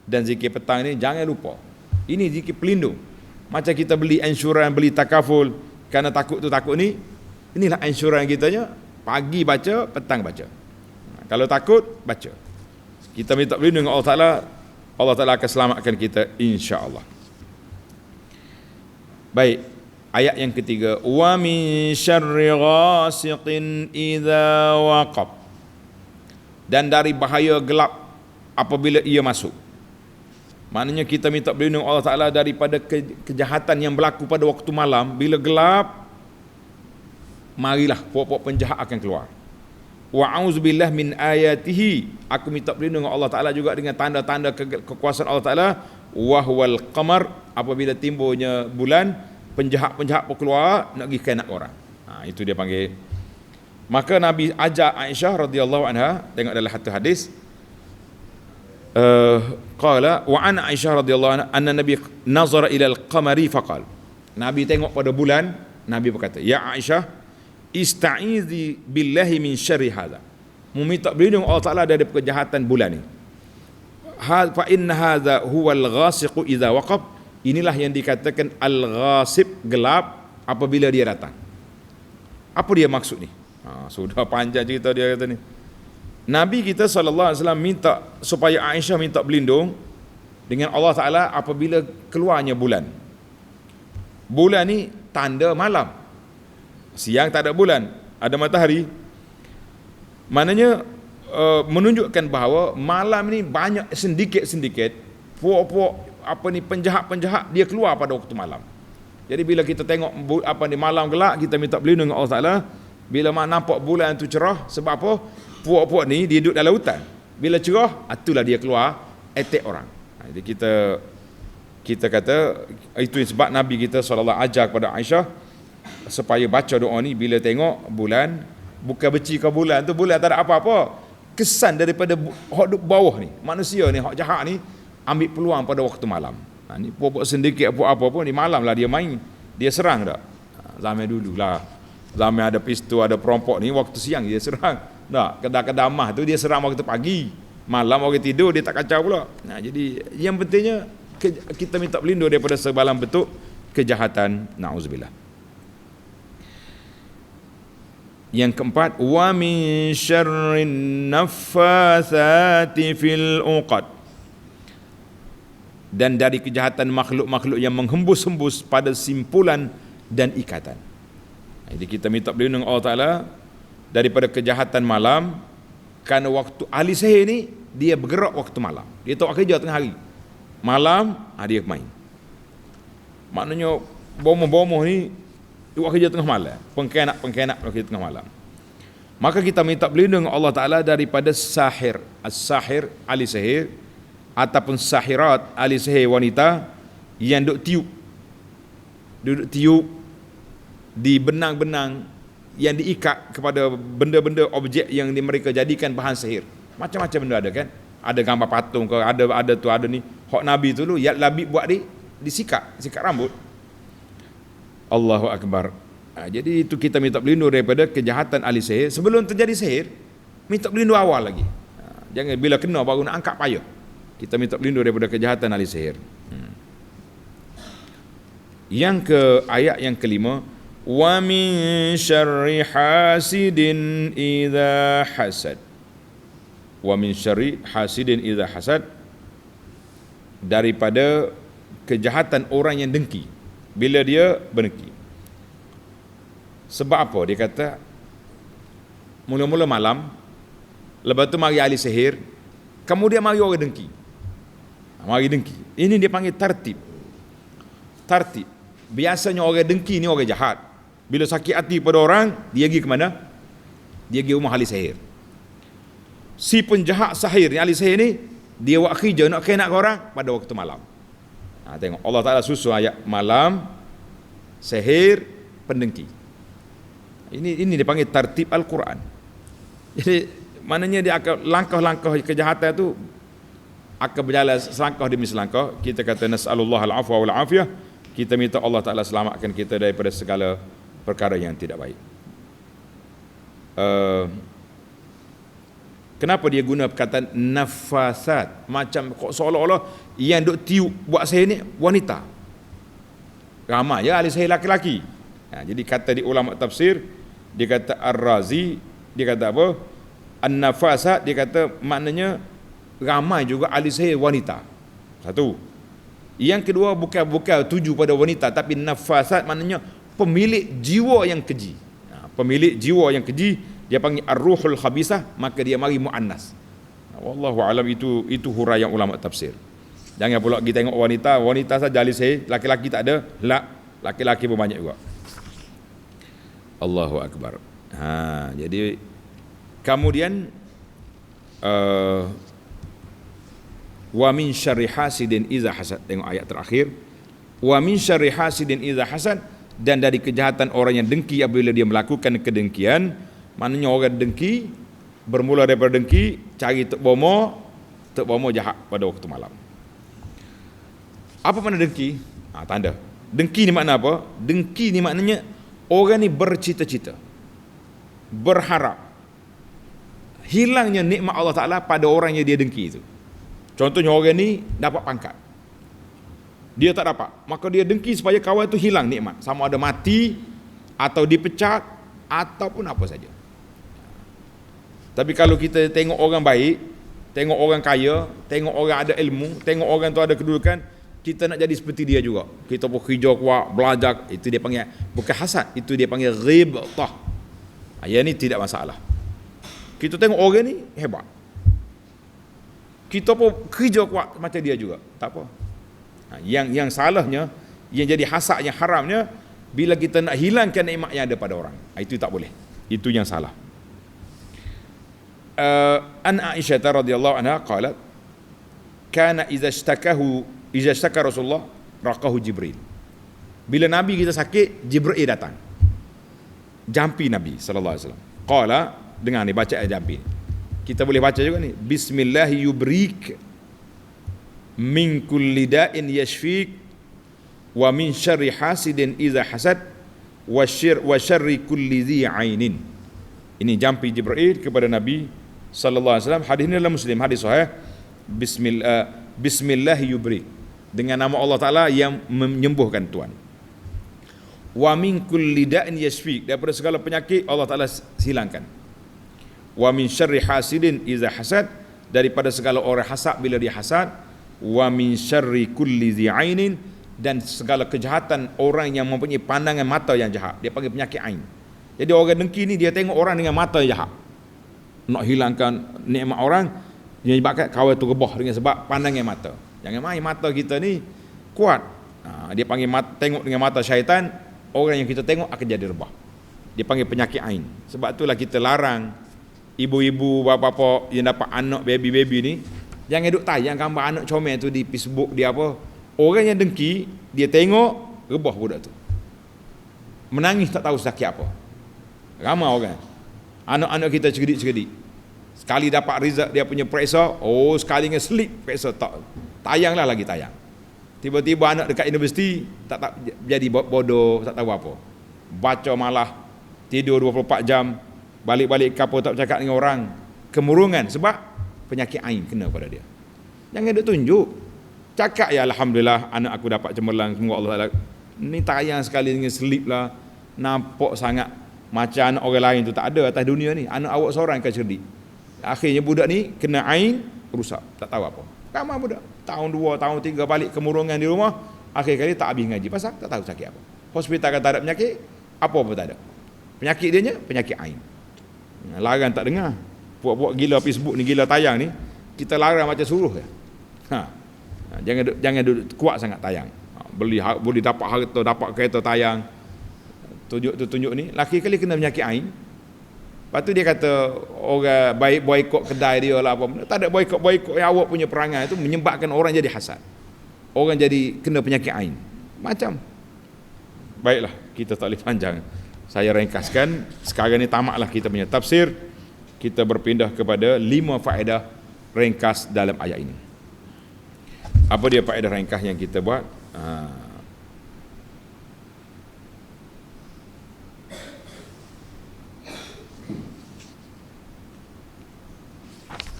dan zikir petang ni jangan lupa. Ini zikir pelindung. Macam kita beli insurans, beli takaful, kerana takut tu takut ni, inilah insurans kitanya, pagi baca, petang baca. Kalau takut, baca. Kita minta berlindung dengan Allah Ta'ala, Allah Ta'ala akan selamatkan kita insya-Allah. Baik, ayat yang ketiga, wa min syarri ghasiqin idza waqab, dan dari bahaya gelap apabila ia masuk. Maknanya kita minta berlindung Allah Ta'ala daripada kejahatan yang berlaku pada waktu malam. Bila gelap, marilah pokok-pokok penjahat akan keluar. Wa a'udzubillah min ayatihi, aku minta berlindung Allah Ta'ala juga dengan tanda-tanda kekuasaan Allah Ta'ala. Wa huwal qamar, apabila timbulnya bulan, penjahat-penjahat pun keluar nak pergi kena orang. Itu dia panggil. Maka Nabi ajak Aisyah radhiyallahu anha, tengok dalam satu hadis, qala wa an Aisyah radhiyallahu anha anna Nabi nazara ila al-qamari faqal. Nabi tengok pada bulan, Nabi berkata, ya Aisyah, ista'izi billahi min syarri hadza, meminta berlindung Allah Ta'ala dari kejahatan bulan ini. Fa inna hadza huwal ghasiqu idza waqab, inilah yang dikatakan al-ghasib, gelap apabila dia datang. Apa dia maksud ni? Sudah panjang cerita dia kata ni. Nabi kita SAW minta supaya Aisyah minta berlindung dengan Allah Ta'ala apabila keluarnya bulan. Bulan ni tanda malam. Siang tak ada bulan, ada matahari. Maknanya menunjukkan bahawa malam ni banyak sedikit-sedikit puak-puak penjahat-penjahat dia keluar pada waktu malam. Jadi bila kita tengok malam gelap, kita minta berlindung dengan Allah Taala. Bila nampak bulan tu cerah, sebab apa? Puak-puak ni dia duduk dalam hutan. Bila cerah, itulah dia keluar attack orang. Jadi kita kata itu sebab Nabi kita sallallahu ajar kepada Aisyah supaya baca doa ni bila tengok bulan, bukan benci ke bulan tu, bulan tak ada apa-apa. Kesan daripada hak duk bawah ni, manusia ni, hak jahat ni ambil peluang pada waktu malam. Ni puak-puak sedikit apa pun di malam lah dia main, dia serang dah. Zaman dulu lah, zaman ada pistol, ada perampok ni, waktu siang dia serang. Tak, kedai-kedai mah tu dia serang waktu pagi. Malam orang tidur dia tak kacau pula. Jadi yang pentingnya kita minta berlindung daripada segala bentuk kejahatan. Na'udzubillah. Yang keempat, wa min syarrin naffatsati fil uqad. Dan dari kejahatan makhluk-makhluk yang menghembus-hembus pada simpulan dan ikatan. Jadi kita minta berlindung Allah Ta'ala daripada kejahatan malam, kerana waktu ahli sihir ni dia bergerak waktu malam. Dia tak kerja tengah hari. Malam dia main. Maknanya bomoh-bomoh ni buat kerja tengah malam. Pengkhianat buat kerja tengah malam. Maka kita minta berlindung Allah Ta'ala daripada sahir, as-sahir, ahli sihir, ataupun sahirat, ahli sihir wanita yang duduk tiup di benang-benang yang diikat kepada benda-benda objek yang mereka jadikan bahan sihir. Macam-macam benda ada kan? Ada gambar patung ke, ada ni. Hak Nabi tu dulu, Yat Labib buat disikat rambut. Allahu Akbar. Jadi itu kita minta berlindung daripada kejahatan ahli sihir. Sebelum terjadi sihir, minta berlindung awal lagi. Jangan bila kena baru nak angkat payah. Kita minta berlindung daripada kejahatan ahli sihir. Yang ayat yang kelima, wa min syarri hasidin idza hasad. Wa min syarri hasidin idza hasad, daripada kejahatan orang yang dengki bila dia berdengki. Sebab apa? Dia kata mula-mula malam, lepas tu mari ahli sihir, kemudian mari orang dengki. Mari dengki. Ini dia panggil tartib. Biasanya orang dengki ni orang jahat. Bila sakit hati pada orang, dia pergi ke mana? Dia pergi rumah ahli sihir. Si penjahat sihir ni, ahli sihir ni, dia buat kerja nak kena ke orang pada waktu malam. Tengok Allah Ta'ala susun ayat malam, sihir, pendengki. Ini dia panggil tartib Al-Quran. Jadi maknanya dia akan langkah-langkah kejahatan tu akan berjalan selangkah demi selangkah. Kita kata nas'alullah al-afwa wal afiyah. Kita minta Allah Ta'ala selamatkan kita daripada segala perkara yang tidak baik. Kenapa dia guna perkataan nafasat? Macam seolah-olah yang duk tiup buat sihir ni wanita. Ramai ya ahli sihir laki-laki. Jadi kata di ulama tafsir, dia kata Ar-Razi, dia kata apa? An-nafasat, dia kata maknanya ramai juga ahli sihir wanita. Satu. Yang kedua, bukan tuju pada wanita, tapi nafasat maknanya pemilik jiwa yang keji. Pemilik jiwa yang keji, dia panggil ar-ruhul khabisah, maka dia mari muannas. Wallahu alam, itu huraian ulama tafsir. Jangan pula kita tengok wanita saja ahli sihir, laki-laki tak ada. Laki-laki pun banyak juga. Allahu Akbar. Jadi kemudian wa min syarri hasidin idza hasad. Tengok ayat terakhir. Wa min syarri hasidin idza hasad, dan dari kejahatan orang yang dengki apabila dia melakukan kedengkian. Maknanya orang dengki, bermula daripada dengki, cari tek bomo jahat pada waktu malam. Apa makna dengki? Tanda. Dengki ni makna apa? Dengki ni maknanya orang ni bercita-cita, berharap hilangnya nikmat Allah Ta'ala pada orang yang dia dengki itu. Contohnya orang ni dapat pangkat, dia tak dapat, maka dia dengki supaya kawan itu hilang nikmat, sama ada mati atau dipecat ataupun apa saja. Tapi kalau kita tengok orang baik, tengok orang kaya, tengok orang ada ilmu, tengok orang tu ada kedudukan, kita nak jadi seperti dia juga. Kita pun kerja kuat, belajar, itu dia panggil bukan hasad, itu dia panggil ghibtah. Yang ni tidak masalah. Kita tengok orang ni hebat. Kita pun kerja kuat macam dia juga. Tak apa. Yang salahnya, yang jadi hasad, yang haramnya, bila kita nak hilangkan nikmat yang ada pada orang. Itu tak boleh. Itu yang salah. An Aisyah radhiyallahu anha qalat, kana idza ishtaka Rasulullah raqahu Jibril. Bila Nabi kita sakit, Jibril datang. Jampi Nabi sallallahu alaihi wasallam. Qala, dengar ni baca ayat jampi. Kita boleh baca juga ni. Bismillah yubrik min kulli da'in yashfik wa min syarri hasidin idza hasad wa syarri kulli dhi ainin. Ini jampi Jibril kepada Nabi sallallahu alaihi wasallam. Hadis ini adalah Muslim, hadis sahih. Bismillah yubrik, dengan nama Allah Taala yang menyembuhkan Tuhan. Wa min kulli da'in yashfik, daripada segala penyakit Allah Taala hilangkan. Wa min syarri hasidin idza hasad, daripada segala orang hasad bila dia hasad. Wa min syarri kulli dhi ainin, dan segala kejahatan orang yang mempunyai pandangan mata yang jahat. Dia panggil penyakit ain. Jadi orang dengki ni dia tengok orang dengan mata jahat. Nak hilangkan nikmat orang, dia sebabkan kawan tu rebah dengan sebab pandangan mata. Jangan main mata kita ni kuat. Dia panggil tengok dengan mata syaitan, orang yang kita tengok akan jadi rebah. Dia panggil penyakit ain. Sebab itulah kita larang ibu-ibu, bapa-bapa yang dapat anak baby-baby ni, jangan duk tayang gambar anak comel tu di Facebook dia apa. Orang yang dengki, dia tengok rebah budak tu. Menangis tak tahu sakit apa. Ramai orang. Anak-anak kita cerdik-cerdik. Sekali dapat result dia punya periksa, sekali dengan slip periksa tak. Tayanglah lagi tayang. Tiba-tiba anak dekat universiti tak jadi bodoh, tak tahu apa. Baca malah, tidur 24 jam, balik-balik kapal tak bercakap dengan orang. Kemurungan sebab penyakit ain kena pada dia. Jangan dia tunjuk. Cakap ya alhamdulillah anak aku dapat cemerlang, semoga Allah Taala. Ni tayang sekali dengan slip lah. Nampak sangat macam anak orang lain tu tak ada atas dunia ni. Anak awak seorang kan cerdik. Akhirnya budak ni kena ain, rusak, tak tahu apa. Ramai budak tahun 2, tahun 3 balik kemurungan di rumah, akhir kali tak habis ngaji pasal tak tahu sakit apa. Hospital kata ada penyakit, apa-apa tak ada. Penyakit dia penyakit ain. Larang tak dengar. Buat-buat gila Facebook ni, gila tayang ni, kita larang macam suruh je. Jangan duduk kuat sangat tayang. Boleh dapat harta, dapat kereta tayang. Tunjuk ni, laki kali kena penyakit ain. Lepas tu dia kata orang baik boikot kedai dia lah apa. Tak ada boikot yang awak punya perangai itu menyebabkan orang jadi hasad. Orang jadi kena penyakit ain. Macam. Baiklah, kita tak boleh panjang. Saya ringkaskan. Sekarang ni tamatlah kita punya tafsir. Kita berpindah kepada 5 faedah ringkas dalam ayat ini. Apa dia faedah ringkas yang kita buat?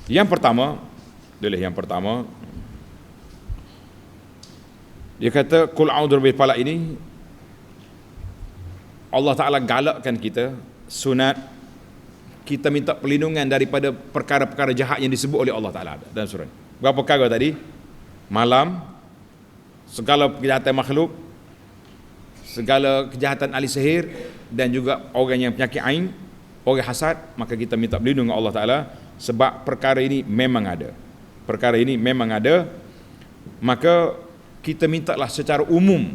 Yang pertama, dia kata qul a'udzu birabbil falaq ini Allah Taala galakkan kita sunat kita minta perlindungan daripada perkara-perkara jahat yang disebut oleh Allah Taala dalam surah. Berapa perkara tadi? Malam, segala kejahatan makhluk, segala kejahatan ahli sihir, dan juga orang yang penyakit ain, orang hasad, maka kita minta perlindungan Allah Taala. Sebab perkara ini memang ada. Maka kita mintalah secara umum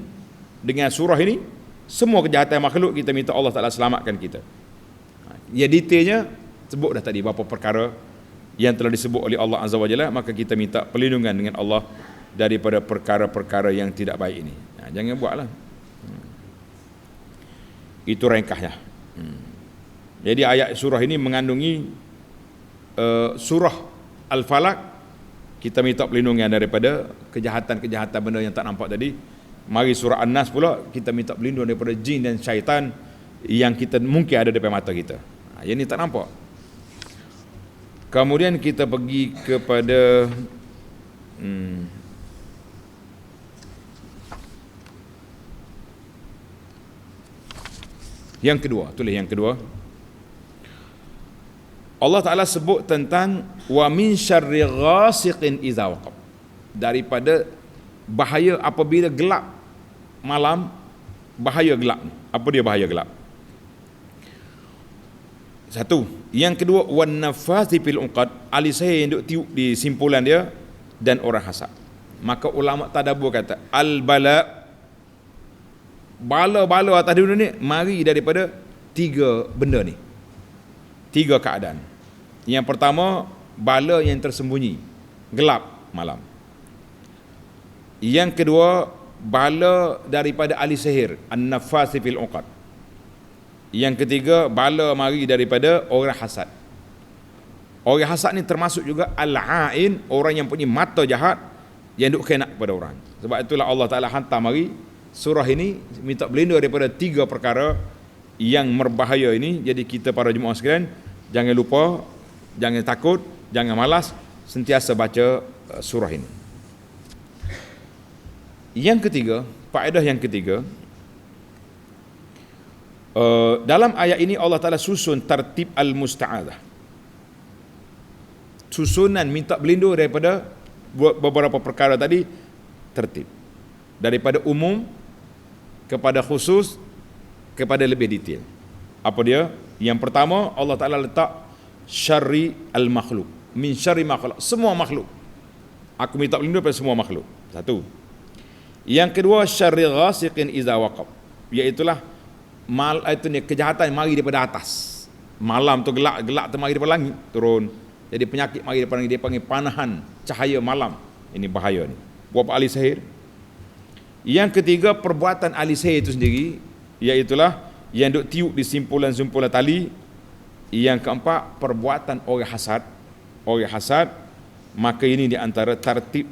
dengan surah ini, semua kejahatan makhluk kita minta Allah Ta'ala selamatkan kita. Ya detailnya sebut dah tadi beberapa perkara yang telah disebut oleh Allah Azza wa Jalla, maka kita minta perlindungan dengan Allah daripada perkara-perkara yang tidak baik ini. Jangan buatlah. Itu ringkasnya. Jadi ayat surah ini mengandungi surah Al-Falaq, kita minta perlindungan daripada kejahatan-kejahatan benda yang tak nampak tadi. Mari surah An-Nas pula, kita minta perlindungan daripada jin dan syaitan yang kita mungkin ada depan mata kita. Yang ni tak nampak. Kemudian kita pergi kepada yang kedua. Tulis yang kedua. Allah Ta'ala sebut tentang wa min syarri ghasiqin idza waqab, daripada bahaya apabila gelap malam. Bahaya gelap. Apa dia bahaya gelap? Satu. Yang kedua, wan nafathi fil uqad, ahli sihir yang duk tiup di simpulan dia, dan orang hasad. Maka ulama tadabbur kata al bala, bala atas dunia ni mari daripada tiga benda ni, tiga keadaan. Yang pertama, bala yang tersembunyi, gelap malam. Yang kedua, bala daripada ahli sihir, an-nafathi fil uqad. Yang ketiga, bala mari daripada orang hasad. Orang hasad ni termasuk juga al-ain, orang yang punya mata jahat yang duk kena kepada orang. Sebab itulah Allah Ta'ala hantar mari surah ini minta berlindung daripada tiga perkara yang berbahaya ini. Jadi kita para jemaah sekalian, jangan lupa, jangan takut, jangan malas, sentiasa baca surah ini. Yang ketiga, faedah yang ketiga, dalam ayat ini Allah Ta'ala susun tertib al-musta'adah, susunan minta berlindung daripada beberapa perkara tadi, tertib daripada umum kepada khusus kepada lebih detail. Apa dia? Yang pertama, Allah Ta'ala letak syarri al-makhluk, min syarri makhluk, semua makhluk. Aku minta berlindung daripada semua makhluk. Satu. Yang kedua, syarri ghasiqin iza waqab, iaitulah itu ni kejahatan mari daripada atas. Malam tu gelap tu mari daripada langit turun. Jadi penyakit mari daripada langit, dia panggil panahan cahaya malam. Ini bahaya ni buat ahli sihir. Yang ketiga, perbuatan ahli sihir itu sendiri, iaitulah yang duk tiup di simpulan-simpulan tali. Yang keempat, perbuatan orang hasad. Orang hasad, maka ini di antara tertib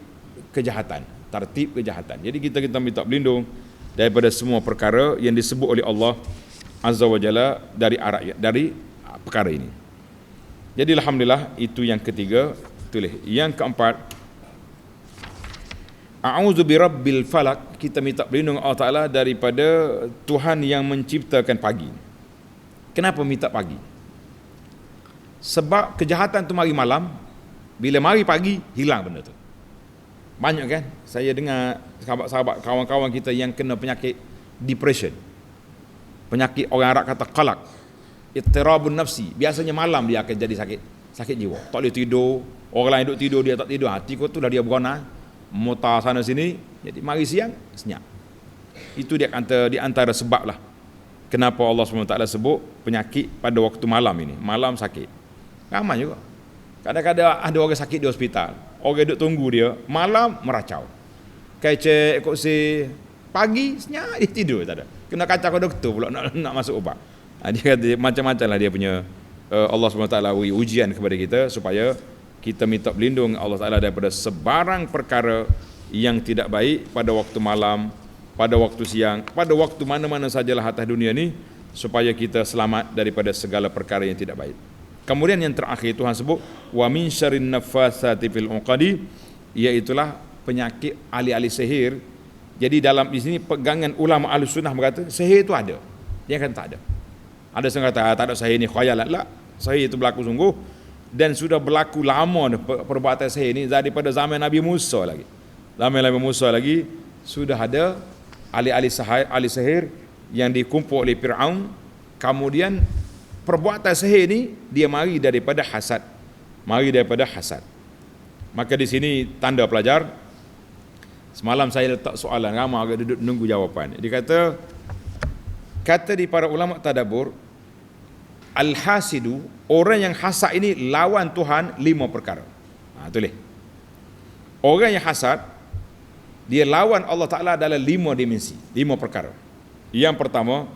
kejahatan. Tertib kejahatan. Jadi kita minta berlindung daripada semua perkara yang disebut oleh Allah Azza wa Jalla dari perkara ini. Jadi alhamdulillah, itu yang ketiga. Tulis. Yang keempat, a'udzu birabbil falak, kita minta berlindung Allah Ta'ala daripada Tuhan yang menciptakan pagi. Kenapa minta pagi? Sebab kejahatan tu mari malam, bila mari pagi hilang benda tu. Banyak kan saya dengar sahabat-sahabat, kawan-kawan kita yang kena penyakit depression, penyakit orang Arab kata qalaq, ittirabun nafsi. Biasanya malam dia akan jadi sakit jiwa, tak boleh tidur. Orang lain duduk tidur, dia tak tidur. Hati kau tu dah dia berona, mutar sana sini. Jadi mari siang senyap. Itu dia di antara sebab lah kenapa Allah SWT sebut penyakit pada waktu malam ini. Malam sakit ramai juga. Kadang-kadang ada orang sakit di hospital, orang duduk tunggu dia, malam meracau, kecek kursi, pagi senyap dia tidur, tak ada. Kena kacau ke doktor pula nak masuk ubat. Dia kata macam-macam lah dia punya. Allah SWT beri ujian kepada kita supaya kita minta berlindung Allah Ta'ala daripada sebarang perkara yang tidak baik pada waktu malam, pada waktu siang, pada waktu mana-mana sajalah atas dunia ni, supaya kita selamat daripada segala perkara yang tidak baik. Kemudian yang terakhir Tuhan sebut wa min syarrin naffatsati fil uqadi, iaitulah penyakit ahli-ahli sihir. Jadi dalam di sini pegangan ulama ahli sunnah berkata sihir itu ada. Dia kan tak ada. Ada yang kata tak ada sihir ni khayalan. La, sihir itu berlaku sungguh dan sudah berlaku lama perbuatan sihir ni daripada zaman Nabi Musa lagi. Zaman Nabi Musa lagi sudah ada ahli sihir yang dikumpul oleh Fir'aun. Kemudian perbuatan sihir ni dia mari daripada hasad. Mari daripada hasad. Maka di sini tanda pelajar. Semalam saya letak soalan, ramai agak duduk menunggu jawapan. Dia kata di para ulama tadabbur, al-hasidu, orang yang hasad ini lawan Tuhan 5 perkara. Tulis. Orang yang hasad dia lawan Allah Ta'ala dalam 5 dimensi, 5 perkara. Yang pertama,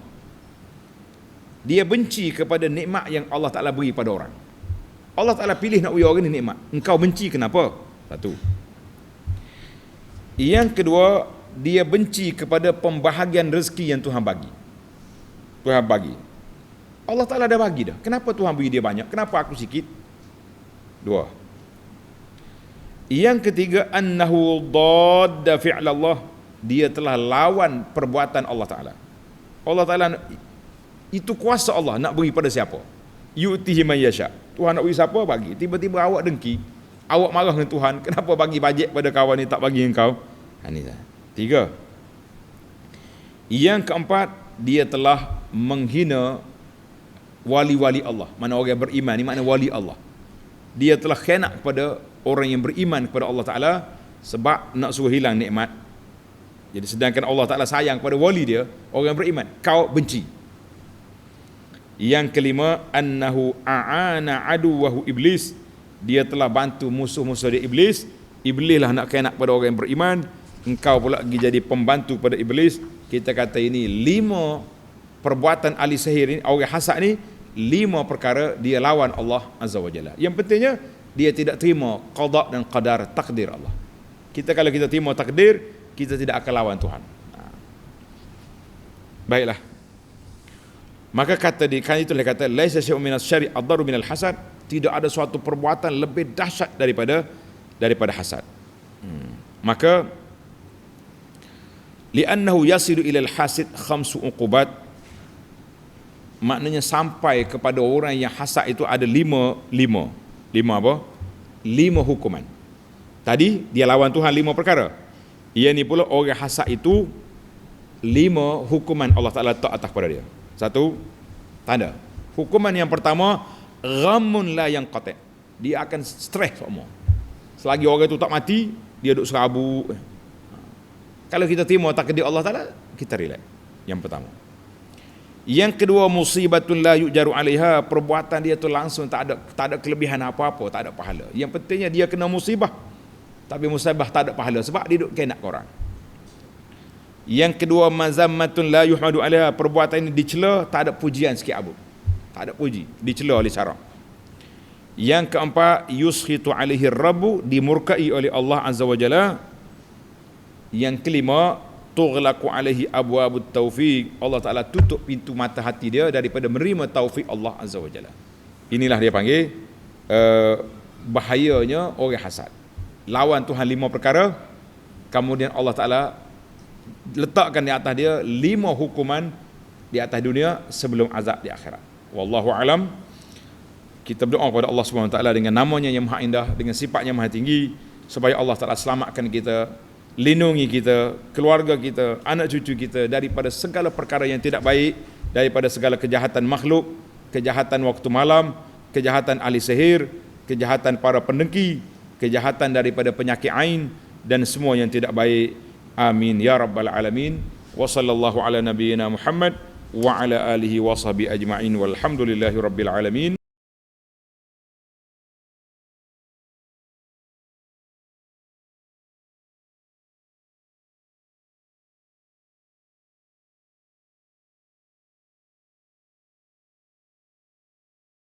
dia benci kepada nikmat yang Allah Ta'ala beri pada orang. Allah Ta'ala pilih nak beri orang ni nikmat, engkau benci kenapa? Satu. Yang kedua, dia benci kepada pembahagian rezeki yang Tuhan bagi. Tuhan bagi. Allah Ta'ala dah bagi dah. Kenapa Tuhan beri dia banyak? Kenapa aku sikit? 2. Yang ketiga, annahu dadda fi'lallah, dia telah lawan perbuatan Allah Ta'ala. Allah Ta'ala itu kuasa Allah nak beri pada siapa? Yu'tihi man yasha. Tuhan nak beri siapa bagi. Tiba-tiba awak dengki, awak marah dengan Tuhan, kenapa bagi bajet pada kawan ni tak bagi engkau? Ini 3. Yang keempat, dia telah menghina wali-wali Allah. Mana orang yang beriman ni makna wali Allah. Dia telah khianat kepada orang yang beriman kepada Allah Ta'ala sebab nak suruh hilang nikmat. Jadi sedangkan Allah Ta'ala sayang kepada wali dia, orang yang beriman, kau benci. Yang kelima, annahu a'ana aduwahu iblis. Dia telah bantu musuh-musuh dia iblis. Iblis lah nak khianat kepada orang yang beriman, engkau pula pergi jadi pembantu pada iblis. Kita kata ini 5 perbuatan ahli sihir ni, orang hasad ni, 5 perkara dia lawan Allah Azza wa Jalla. Yang pentingnya dia tidak terima qada dan qadar, takdir Allah. Kalau kita terima takdir, kita tidak akan lawan Tuhan. Baiklah. Maka kata di kan itulah kata laisa syai'un minas syar'i adharu minal hasad. Tidak ada suatu perbuatan lebih dahsyat daripada hasad. Maka li'annahu yasilu ilal hasid khamsu uqubat. Maknanya sampai kepada orang yang hasad itu ada 5 apa? 5 hukuman. Tadi dia lawan Tuhan 5 perkara. Ia ni pula orang hasad itu 5 hukuman Allah Ta'ala letak atas pada dia. 1, tanda. Hukuman yang pertama, ghammun la yanqati'. Dia akan stres semua. Selagi orang itu tak mati, dia duduk serabut. Kalau kita terima takdir Allah Ta'ala, kita relax. Yang pertama. Yang kedua, musibatun la yujaru 'alaiha. Perbuatan dia tu langsung tak ada kelebihan apa-apa, tak ada pahala. Yang pentingnya dia kena musibah. Tapi musibah tak ada pahala sebab dia duduk kenak orang. Yang kedua, mazammatun la yuhmadu 'alaiha. Perbuatan ini dicela, tak ada pujian sikit abu. Tak ada puji, dicela oleh syarak. Yang keempat, yuskhitu 'alaihi rabbu, dimurkai oleh Allah Azza wa Jalla. Yang kelima, tughlaqu 'alaihi abwabut taufiq. Allah Taala tutup pintu mata hati dia daripada menerima taufik Allah Azza wa Jalla. Inilah dia panggil bahayanya orang hasad. Lawan Tuhan 5 perkara, kemudian Allah Taala letakkan di atas dia 5 hukuman di atas dunia sebelum azab di akhirat. Wallahu alam. Kita berdoa kepada Allah Subhanahu wa taala dengan namanya yang maha indah, dengan sifatnya maha tinggi, supaya Allah Taala selamatkan kita, lindungi kita, keluarga kita, anak cucu kita daripada segala perkara yang tidak baik, daripada segala kejahatan makhluk, kejahatan waktu malam, kejahatan ahli sihir, kejahatan para pendengki, kejahatan daripada penyakit ain dan semua yang tidak baik. Amin ya rabbal alamin. Wa sallallahu ala nabiyyina Muhammad wa ala alihi wa sahbihi ajma'in walhamdulillahi rabbil alamin.